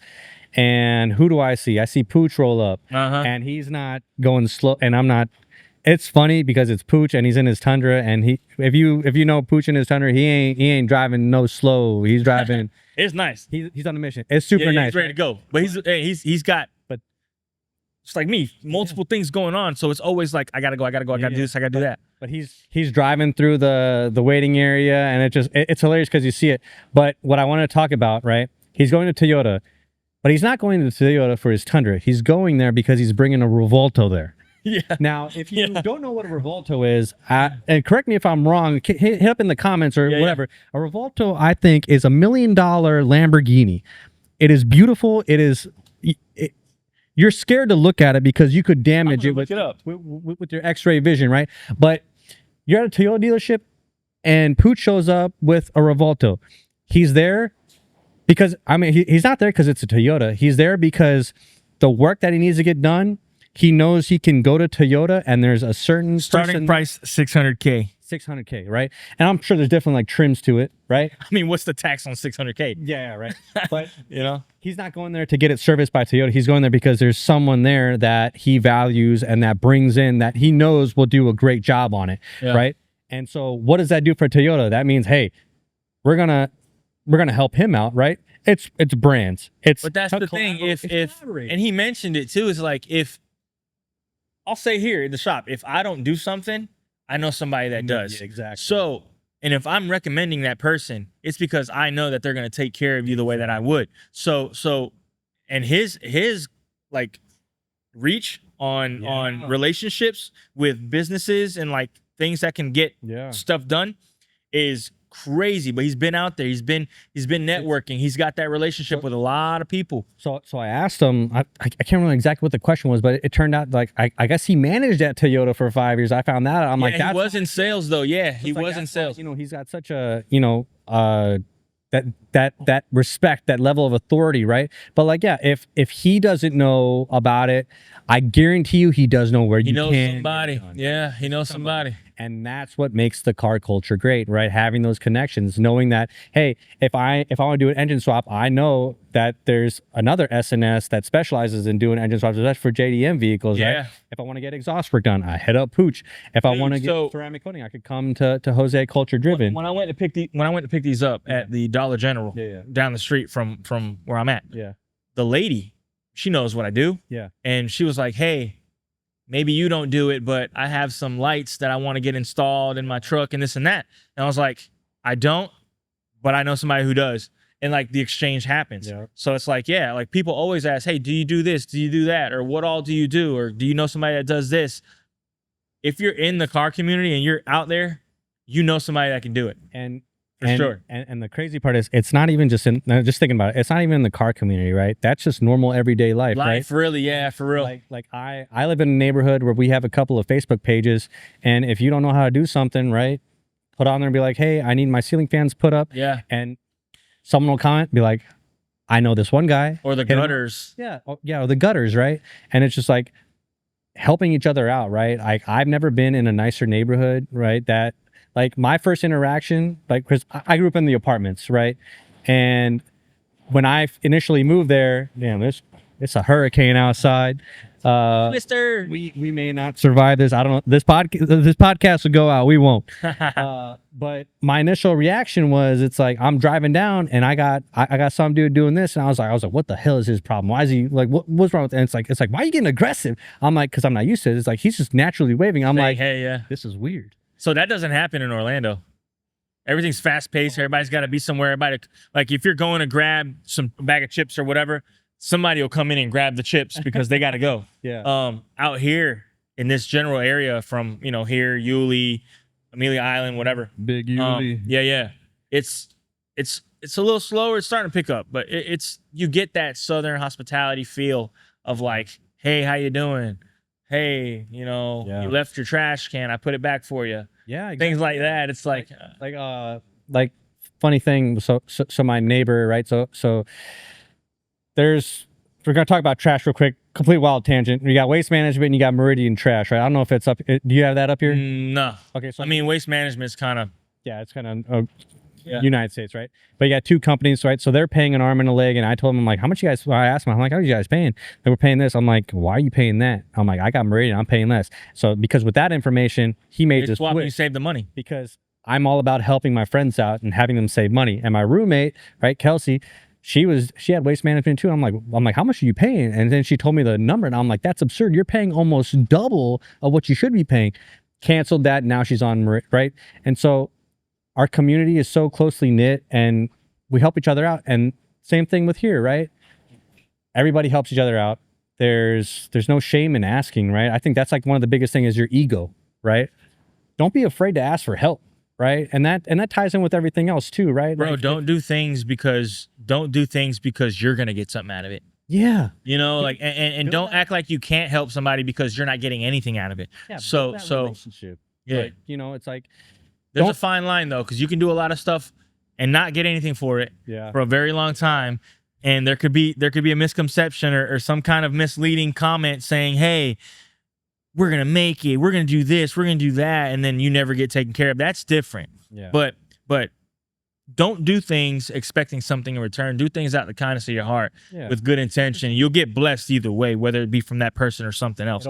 Speaker 2: and who do I see? I see Pooch roll up, and he's not going slow, and I'm not. It's funny because it's Pooch and he's in his Tundra, and if you know Pooch in his Tundra, he ain't driving no slow. He's driving.
Speaker 1: It's nice.
Speaker 2: He's on a mission. It's super nice.
Speaker 1: He's ready to go. But he's got, but it's like me, multiple things going on. So it's always like I gotta go, I gotta do this, I gotta do that.
Speaker 2: But he's driving through the waiting area, and it's hilarious because you see it. But what I want to talk about, right? He's going to Toyota, but he's not going to Toyota for his Tundra. He's going there because he's bringing a Revolto there.
Speaker 1: Yeah.
Speaker 2: Now, if you don't know what a Revolto is, and correct me if I'm wrong, hit up in the comments or whatever. A Revolto, I think, is $1 million Lamborghini. It is beautiful. You're scared to look at it because you could damage it with your X-ray vision, right? But you're at a Toyota dealership, and Pooch shows up with a Revolto. He's there because, he's not there because it's a Toyota. He's there because the work that he needs to get done, he knows he can go to Toyota, and there's a certain
Speaker 1: starting price $600K.
Speaker 2: 600K, right? And I'm sure there's different like trims to it, right?
Speaker 1: I mean, what's the tax on 600K?
Speaker 2: Yeah, right. But
Speaker 1: You know,
Speaker 2: he's not going there to get it serviced by Toyota. He's going there because there's someone there that he values and that brings in that he knows will do a great job on it,
Speaker 1: Yeah.
Speaker 2: right? And so what does that do for Toyota? That means, hey, we're gonna help him out, right? It's brands.
Speaker 1: but that's the thing. If and he mentioned it too, is like, if I'll say here in the shop, if I don't do something, I know somebody that does.
Speaker 2: Yeah, exactly.
Speaker 1: So, and if I'm recommending that person, it's because I know that they're going to take care of you the way that I would. So, and his like reach on relationships with businesses and like things that can get stuff done is crazy. But he's been out there. He's been networking. He's got that relationship with a lot of people.
Speaker 2: So I asked him. I can't remember exactly what the question was, but it turned out like I guess he managed at Toyota for 5 years. I found that out. I'm like,
Speaker 1: he was in sales though. Yeah, he was in sales.
Speaker 2: You know, he's got such a that respect, that level of authority, right? But like, yeah, if he doesn't know about it, I guarantee you he does know where you can.
Speaker 1: He knows somebody. Yeah, he knows somebody.
Speaker 2: And that's what makes the car culture great, right? Having those connections, knowing that, hey, if I want to do an engine swap, I know that there's another SNS that specializes in doing engine swaps. That's for JDM vehicles, right? If I want to get exhaust work done, I hit up Pooch. If I want to get ceramic coating, I could come to Jose Culture Driven.
Speaker 1: When I went to pick these up at the Dollar General down the street from where I'm at, the lady, she knows what I do.
Speaker 2: Yeah.
Speaker 1: And she was like, hey, maybe you don't do it, but I have some lights that I want to get installed in my truck and this and that. And I was like, I don't, but I know somebody who does. And like the exchange happens. Yeah. So it's like, yeah, like people always ask, hey, do you do this? Do you do that? Or what all do you do? Or do you know somebody that does this? If you're in the car community and you're out there, you know somebody that can do it.
Speaker 2: And
Speaker 1: sure.
Speaker 2: And the crazy part is, it's not even just just thinking about it. It's not even in the car community, right? That's just normal everyday life, right?
Speaker 1: Really, yeah, for real.
Speaker 2: Like I live in a neighborhood where we have a couple of Facebook pages, and if you don't know how to do something, right, put on there and be like, hey, I need my ceiling fans put up.
Speaker 1: Yeah.
Speaker 2: And someone will comment, be like, I know this one guy.
Speaker 1: Or the gutters.
Speaker 2: Or the gutters, right? And it's just like helping each other out, right? Like I've never been in a nicer neighborhood, right? That like my first interaction, like, because I grew up in the apartments, right? And when I initially moved there, damn, it's a hurricane outside.
Speaker 1: Twister.
Speaker 2: We may not survive this. I don't know. This podcast will go out. We won't. But my initial reaction was, it's like I'm driving down and I got some dude doing this, and I was like, what the hell is his problem? Why is he like, what's wrong with it? And it's like, why are you getting aggressive? I'm like, because I'm not used to it. It's like he's just naturally waving. I'm like,
Speaker 1: hey, yeah,
Speaker 2: this is weird.
Speaker 1: So that doesn't happen in Orlando. Everything's fast paced. Everybody's got to be somewhere. Everybody, like if you're going to grab some bag of chips or whatever, somebody will come in and grab the chips because they got to go.
Speaker 2: Yeah.
Speaker 1: Out here in this general area from, here, Yulee, Amelia Island, whatever.
Speaker 2: Big Yulee.
Speaker 1: Yeah. It's a little slower. It's starting to pick up, but you get that Southern hospitality feel of like, hey, how you doing? Hey, you left your trash can. I put it back for you.
Speaker 2: Yeah, exactly.
Speaker 1: Things like that. It's like
Speaker 2: funny thing. So my neighbor, right? So we're gonna talk about trash real quick. Complete wild tangent. You got waste management and you got Meridian trash, right? I don't know if it's up. Do you have that up here?
Speaker 1: No.
Speaker 2: Okay. So
Speaker 1: I mean, waste management is kind of.
Speaker 2: Yeah, it's kind of United States, right? But you got two companies, right? So they're paying an arm and a leg, and I told them, I'm like, how much you guys? I asked them, I'm like, how are you guys paying? They were paying this. I'm like, why are you paying that? I'm like, I got Meridian, I'm paying less. So because with that information, he made this switch.
Speaker 1: You save the money
Speaker 2: because I'm all about helping my friends out and having them save money. And my roommate, right, Kelsey, she had waste management too. I'm like, how much are you paying? And then she told me the number, and I'm like, that's absurd. You're paying almost double of what you should be paying. Canceled that. Now she's on, right? And so our community is so closely knit and we help each other out. And same thing with here, right? Everybody helps each other out. There's no shame in asking, right? I think that's like one of the biggest things is your ego, right? Don't be afraid to ask for help, right? And that ties in with everything else too, right?
Speaker 1: Bro, don't do things because you're going to get something out of it.
Speaker 2: Yeah.
Speaker 1: And don't act like you can't help somebody because you're not getting anything out of it.
Speaker 2: Yeah,
Speaker 1: so
Speaker 2: relationship.
Speaker 1: Yeah.
Speaker 2: Like, it's like
Speaker 1: there's a fine line though, because you can do a lot of stuff and not get anything for it for a very long time. And there could be a misconception or some kind of misleading comment saying, hey, we're gonna make it, we're gonna do this, we're gonna do that, and then you never get taken care of. That's different.
Speaker 2: Yeah.
Speaker 1: But don't do things expecting something in return. Do things out of the kindness of your heart with good intention. You'll get blessed either way, whether it be from that person or something else.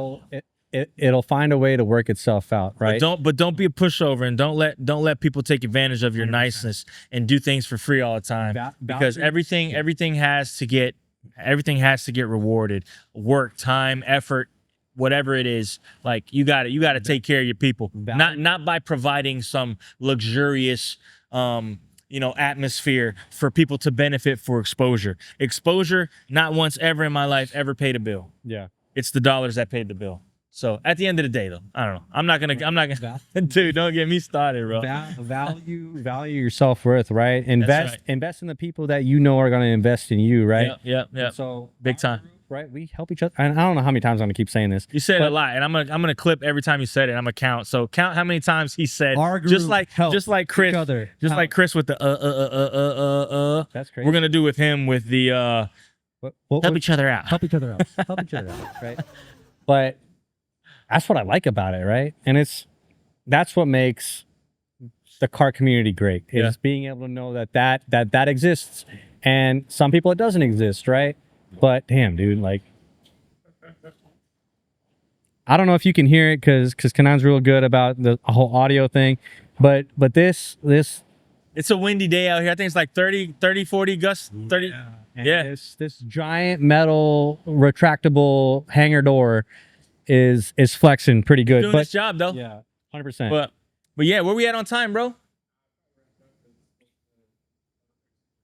Speaker 2: It'll find a way to work itself out, right?
Speaker 1: But don't be a pushover, and don't let people take advantage of your 100%. Niceness and do things for free all the time. Because everything has to get rewarded. Work, time, effort, whatever it is. Like you got to take care of your people. Not by providing some luxurious atmosphere for people to benefit for exposure. Exposure, not once ever in my life ever paid a bill.
Speaker 2: Yeah.
Speaker 1: It's the dollars that paid the bill. So at the end of the day, though, I don't know. I'm not gonna. Dude, don't get me started, bro.
Speaker 2: Value your self-worth, right? Invest in the people that you know are gonna invest in you, right?
Speaker 1: Yeah.
Speaker 2: So
Speaker 1: big time,
Speaker 2: right? We help each other. And I don't know how many times I'm gonna keep saying this.
Speaker 1: You said it a lot, and I'm gonna clip every time you said it. I'm gonna count. So count how many times he said.
Speaker 2: Our group
Speaker 1: just like Chris,
Speaker 2: like
Speaker 1: Chris with the
Speaker 2: That's crazy.
Speaker 1: We're gonna do with him with the help each other out.
Speaker 2: Help each other out. Help each other out, right? But that's what I like about it, right? And that's what makes the car community great, is being able to know that exists. And some people it doesn't exist, right? But damn, dude, like, I don't know if you can hear it because Kanan's real good about the whole audio thing, but this
Speaker 1: it's a windy day out here. I think it's like 30, 40 gusts. 30. Yeah.
Speaker 2: This giant metal retractable hangar door is flexing pretty good.
Speaker 1: Doing its job though.
Speaker 2: Yeah, 100%.
Speaker 1: But yeah, where we at on time, bro?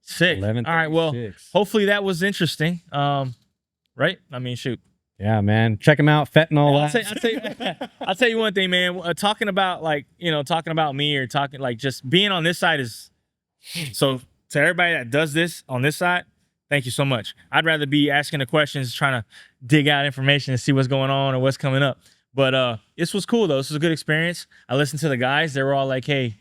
Speaker 1: 6. All right. Well, hopefully that was interesting. Right? I mean, shoot.
Speaker 2: Yeah, man. Check them out. Fentanyl.
Speaker 1: I'll tell you one thing, man. Talking about me or talking like just being on this side is so to everybody that does this on this side. Thank you so much. I'd rather be asking the questions, trying to dig out information and see what's going on or what's coming up. But this was cool though. This was a good experience. I listened to the guys. They were all like, "Hey,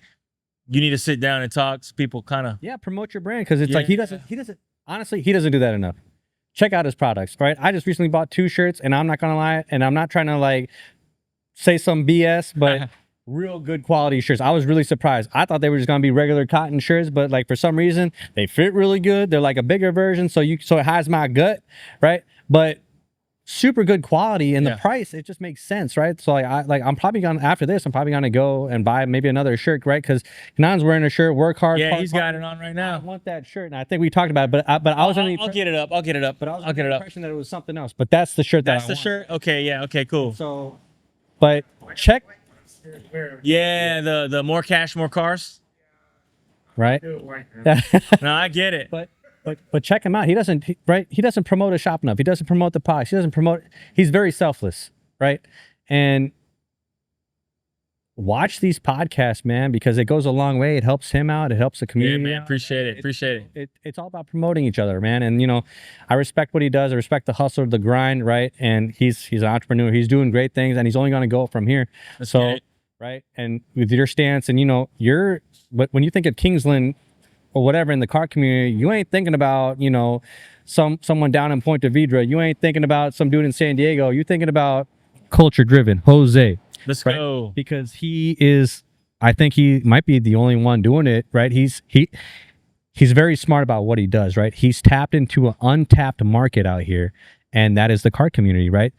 Speaker 1: you need to sit down and talk." So people kind of
Speaker 2: promote your brand, because it's like he doesn't honestly do that enough. Check out his products, right? I just recently bought 2 shirts, and I'm not gonna lie, and I'm not trying to like say some BS, but real good quality shirts. I was really surprised. I thought they were just gonna be regular cotton shirts, but like for some reason they fit really good. They're like a bigger version, so it hides my gut, right? But super good quality, and the price, it just makes sense, right? So I'm probably gonna, after this, I'm probably gonna go and buy maybe another shirt, right? Because Kanan's wearing a shirt, work hard.
Speaker 1: Yeah, he's got it on right now.
Speaker 2: I want that shirt, and I think we talked about it, but I was under
Speaker 1: I'll get it up. I'll get it up.
Speaker 2: But I was
Speaker 1: I'll get it up.
Speaker 2: Impression that it was something else, but that's the shirt.
Speaker 1: That's the shirt. Okay, yeah. Okay, cool.
Speaker 2: So, but check.
Speaker 1: Yeah, the more cash, more cars.
Speaker 2: Right.
Speaker 1: No, I get it.
Speaker 2: But check him out. He doesn't promote a shop enough. He doesn't promote the products. He doesn't promote. He's very selfless, right? And watch these podcasts, man, because it goes a long way. It helps him out. It helps the community.
Speaker 1: Yeah, man. Appreciate it.
Speaker 2: It's all about promoting each other, man. And I respect what he does. I respect the hustle, the grind, right? And he's an entrepreneur. He's doing great things, and he's only going to go from here. Right. And with your stance, and but when you think of Kingsland or whatever in the car community, you ain't thinking about someone down in Point de Vidra. You ain't thinking about some dude in San Diego. You're thinking about culture driven Jose.
Speaker 1: Let's go.
Speaker 2: Because I think he might be the only one doing it, right? He's very smart about what he does, right? He's tapped into an untapped market out here, and that is the car community, right?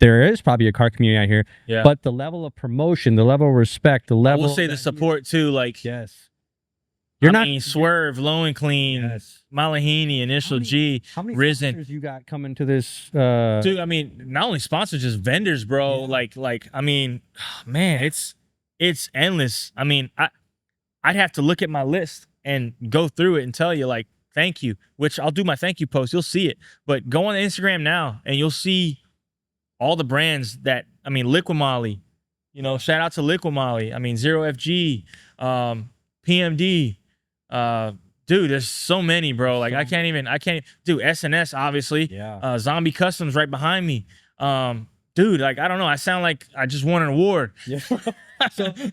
Speaker 2: There is probably a car community out here, but the level of promotion, the level of respect, the level.
Speaker 1: I will say the support too, like
Speaker 2: you're not
Speaker 1: Swerve, Low and Clean, Malahini, Initial G,
Speaker 2: how many
Speaker 1: Risen.
Speaker 2: sponsors you got coming to this?
Speaker 1: Dude, I mean, not only sponsors, just vendors, bro. Like, I mean, man, it's endless. I mean, I'd have to look at my list and go through it and tell you like, thank you, which I'll do my thank you post. You'll see it, but go on Instagram now and you'll see all the brands that, I mean, Liquid Molly, shout out to Liquid Molly. I mean, Zero FG, PMD, dude, there's so many, bro. Like I can't do SNS, obviously. Zombie Customs right behind me. Dude, like, I don't know. I sound like I just won an award.
Speaker 2: Yeah.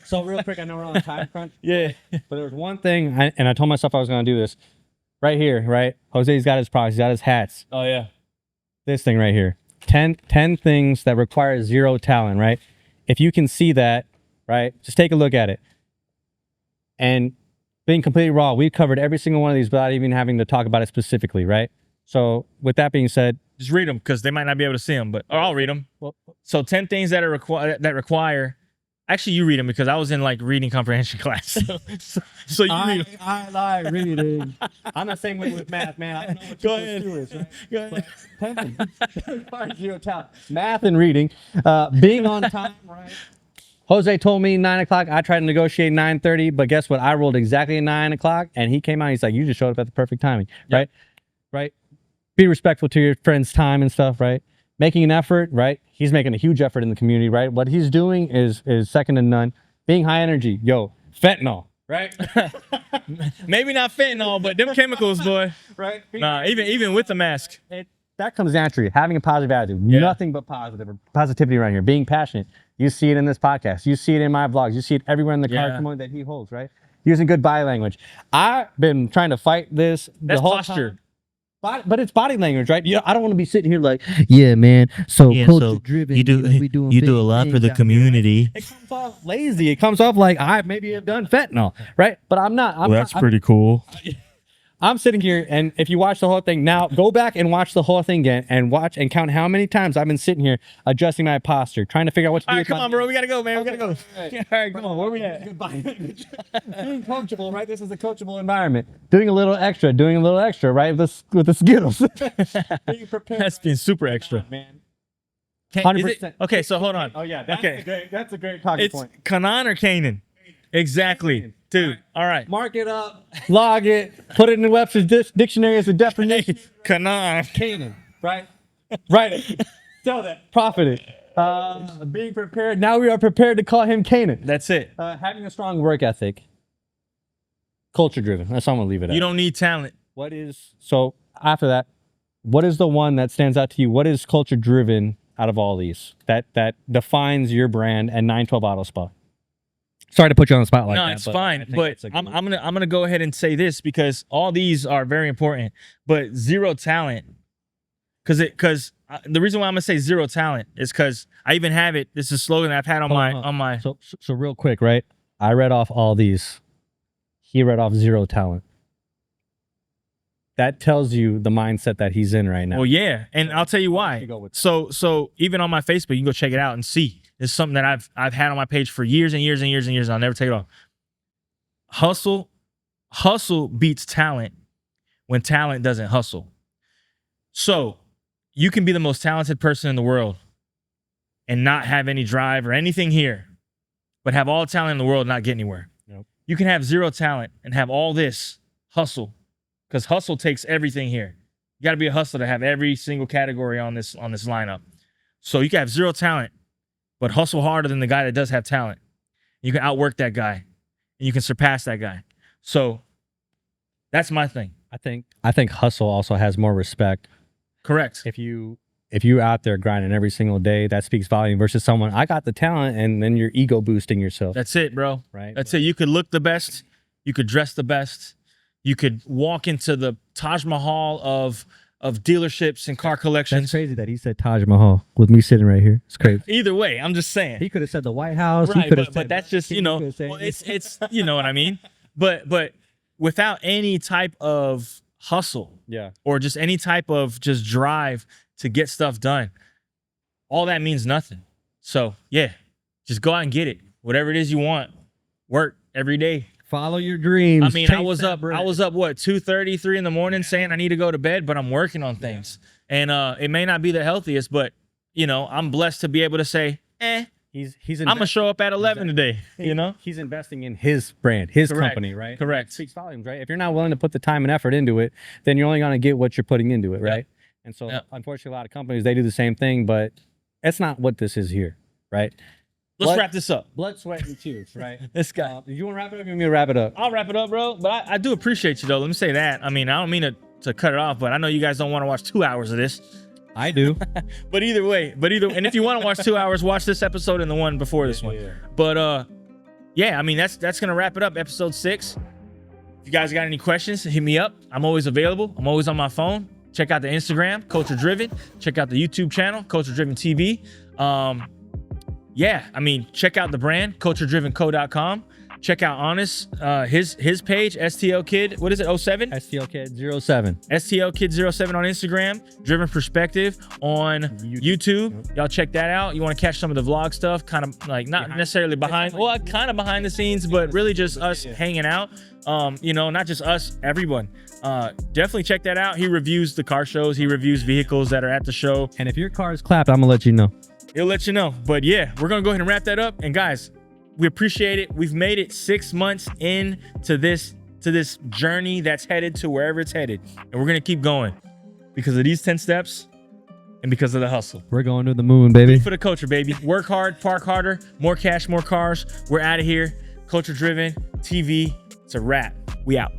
Speaker 2: So real quick, I know we're on a time crunch.
Speaker 1: Yeah.
Speaker 2: But there was one thing, and I told myself I was going to do this right here, right? Jose's got his products. He's got his hats.
Speaker 1: Oh, yeah.
Speaker 2: This thing right here. 10 things that require zero talent, right? If you can see that, right, just take a look at it. And being completely raw, we covered every single one of these without even having to talk about it specifically, right? So with that being said,
Speaker 1: just read them because they might not be able to see them, but or I'll read them.
Speaker 2: Well,
Speaker 1: so 10 things that are require. Actually, you read them because I was in like reading comprehension class. So you read them.
Speaker 2: I like reading. I'm the same way with math, man. I don't know what
Speaker 1: Go ahead.
Speaker 2: is, right?
Speaker 1: Go ahead.
Speaker 2: But zero talent. Math and reading. Being on time, right? Jose told me 9 o'clock. I tried to negotiate 9:30, but guess what? I rolled exactly at 9 o'clock, and he came out. He's like, "You just showed up at the perfect timing, right? Right? Be respectful to your friend's time and stuff, right? Making an effort, right? He's making a huge effort in the community, right? What he's doing is second to none. Being high energy, yo, fentanyl, right?
Speaker 1: Maybe not fentanyl, but them chemicals, boy.
Speaker 2: Right?
Speaker 1: Nah, even with the mask.
Speaker 2: That comes naturally. Having a positive attitude, nothing but positivity around here. Being passionate. You see it in this podcast. You see it in my vlogs. You see it everywhere in the car community that he holds, right? Using good body language. I've been trying to fight this the whole
Speaker 1: posture.
Speaker 2: time. But it's body language, right? I don't want to be sitting here like, yeah, man. So culture driven.
Speaker 3: You do a lot for the community.
Speaker 2: It comes off lazy. It comes off like I maybe have done fentanyl, right? But I'm not.
Speaker 1: That's pretty cool.
Speaker 2: I'm sitting here, and if you watch the whole thing now, go back and watch the whole thing again, and watch and count how many times I've been sitting here adjusting my posture, trying to figure out what to do.
Speaker 1: All right, come on, bro. We gotta go, man. We gotta go.
Speaker 2: All
Speaker 1: right, come on. Where we at?
Speaker 2: Goodbye. Being coachable, right? This is a coachable environment. Doing a little extra, right? With the Skittles. Being prepared.
Speaker 1: That's been super extra,
Speaker 2: man.
Speaker 1: 100%. Okay, so hold on.
Speaker 2: Oh yeah, that's a great talking point.
Speaker 1: It's Kanan or Canaan? Exactly. Dude, all right.
Speaker 2: Mark it up, log it, put it in the Webster's dictionary as a definition.
Speaker 1: Kanan.
Speaker 2: Canaan, right? Write it. Sell that. Profit it. Being prepared. Now we are prepared to call him Canaan.
Speaker 1: That's it.
Speaker 2: Having a strong work ethic. Culture driven. That's how I'm gonna leave it at.
Speaker 1: You don't need talent.
Speaker 2: So after that, what is the one that stands out to you? What is culture driven out of all these that defines your brand and 912 Auto Spa? Sorry to put you on the spot like that.
Speaker 1: No, it's fine. But I'm gonna go ahead and say this because all these are very important. But zero talent, because the reason why I'm gonna say zero talent is because I even have it. This is a slogan that I've had on my.
Speaker 2: So real quick, right? I read off all these. He read off zero talent. That tells you the mindset that he's in right now.
Speaker 1: Well, yeah, and I'll tell you why. So even on my Facebook, you can go check it out and see. It's something that I've had on my page for years and years and years and years, and I'll never take it off. Hustle beats talent when talent doesn't hustle. So you can be the most talented person in the world and not have any drive or anything here, but have all talent in the world and not get anywhere.
Speaker 2: Yep.
Speaker 1: You can have zero talent and have all this hustle, because hustle takes everything here. You got to be a hustler to have every single category on this lineup. So you can have zero talent, but hustle harder than the guy that does have talent. You can outwork that guy, and you can surpass that guy. So that's my thing.
Speaker 2: I think hustle also has more respect.
Speaker 1: Correct.
Speaker 2: If you out there grinding every single day, that speaks volume versus someone, I got the talent, and then you're ego boosting yourself.
Speaker 1: That's it, bro.
Speaker 2: Right.
Speaker 1: That's it. You could look the best. You could dress the best. You could walk into the Taj Mahal of dealerships and car collections.
Speaker 2: That's crazy that he said Taj Mahal with me sitting right here. It's crazy.
Speaker 1: Either way, I'm just saying.
Speaker 2: He could have said the White House.
Speaker 1: Right,
Speaker 2: he could have
Speaker 1: but that's just, well, it's you know what I mean? But without any type of hustle, or just any type of just drive to get stuff done, all that means nothing. So yeah, just go out and get it. Whatever it is you want, work every day.
Speaker 2: Follow your dreams.
Speaker 1: I mean, I was up what, 2:30, 3 in the morning saying I need to go to bed, but I'm working on things. And it may not be the healthiest, but you know, I'm blessed to be able to say,
Speaker 2: he's
Speaker 1: I'm gonna show up at 11 today. You know,
Speaker 2: he's investing in his brand, his company, right?
Speaker 1: Correct.
Speaker 2: It speaks volumes, right? If you're not willing to put the time and effort into it, then you're only gonna get what you're putting into it, right? And so, unfortunately, a lot of companies, they do the same thing, but that's not what this is here, right?
Speaker 1: Let's wrap this up.
Speaker 2: Blood, sweat, and tears, right?
Speaker 1: This guy.
Speaker 2: You want to wrap it up? You want me to wrap it up?
Speaker 1: I'll wrap it up, bro. But I do appreciate you, though. Let me say that. I mean, I don't mean to cut it off, but I know you guys don't want to watch 2 hours of this.
Speaker 2: I do.
Speaker 1: But either way, and if you want to watch 2 hours, watch this episode and the one before this one.
Speaker 2: Yeah.
Speaker 1: But yeah, I mean, that's gonna wrap it up. Episode 6. If you guys got any questions, hit me up. I'm always available. I'm always on my phone. Check out the Instagram, Culture Driven. Check out the YouTube channel, Culture Driven TV. Yeah, I mean, check out the brand, culturedrivenco.com. Check out Honest, his page, STL Kid, what is it, 07?
Speaker 2: STL Kid 07.
Speaker 1: STL Kid 07 on Instagram, Driven Perspective on YouTube. Y'all check that out. You want to catch some of the vlog stuff, kind of like not necessarily behind, well, kind of behind the scenes, but really just us hanging out. You know, not just us, everyone. Definitely check that out. He reviews the car shows. He reviews vehicles that are at the show.
Speaker 2: And if your car is clapped, I'm gonna let you know.
Speaker 1: He'll let you know. But yeah, we're gonna go ahead and wrap that up. And guys, we appreciate it. We've made it 6 months into this journey that's headed to wherever it's headed. And we're gonna keep going because of these 10 steps and because of the hustle.
Speaker 2: We're going to the moon, baby.
Speaker 1: For the culture, baby. Work hard, park harder, more cash, more cars. We're out of here. Culture Driven TV. It's a wrap. We out.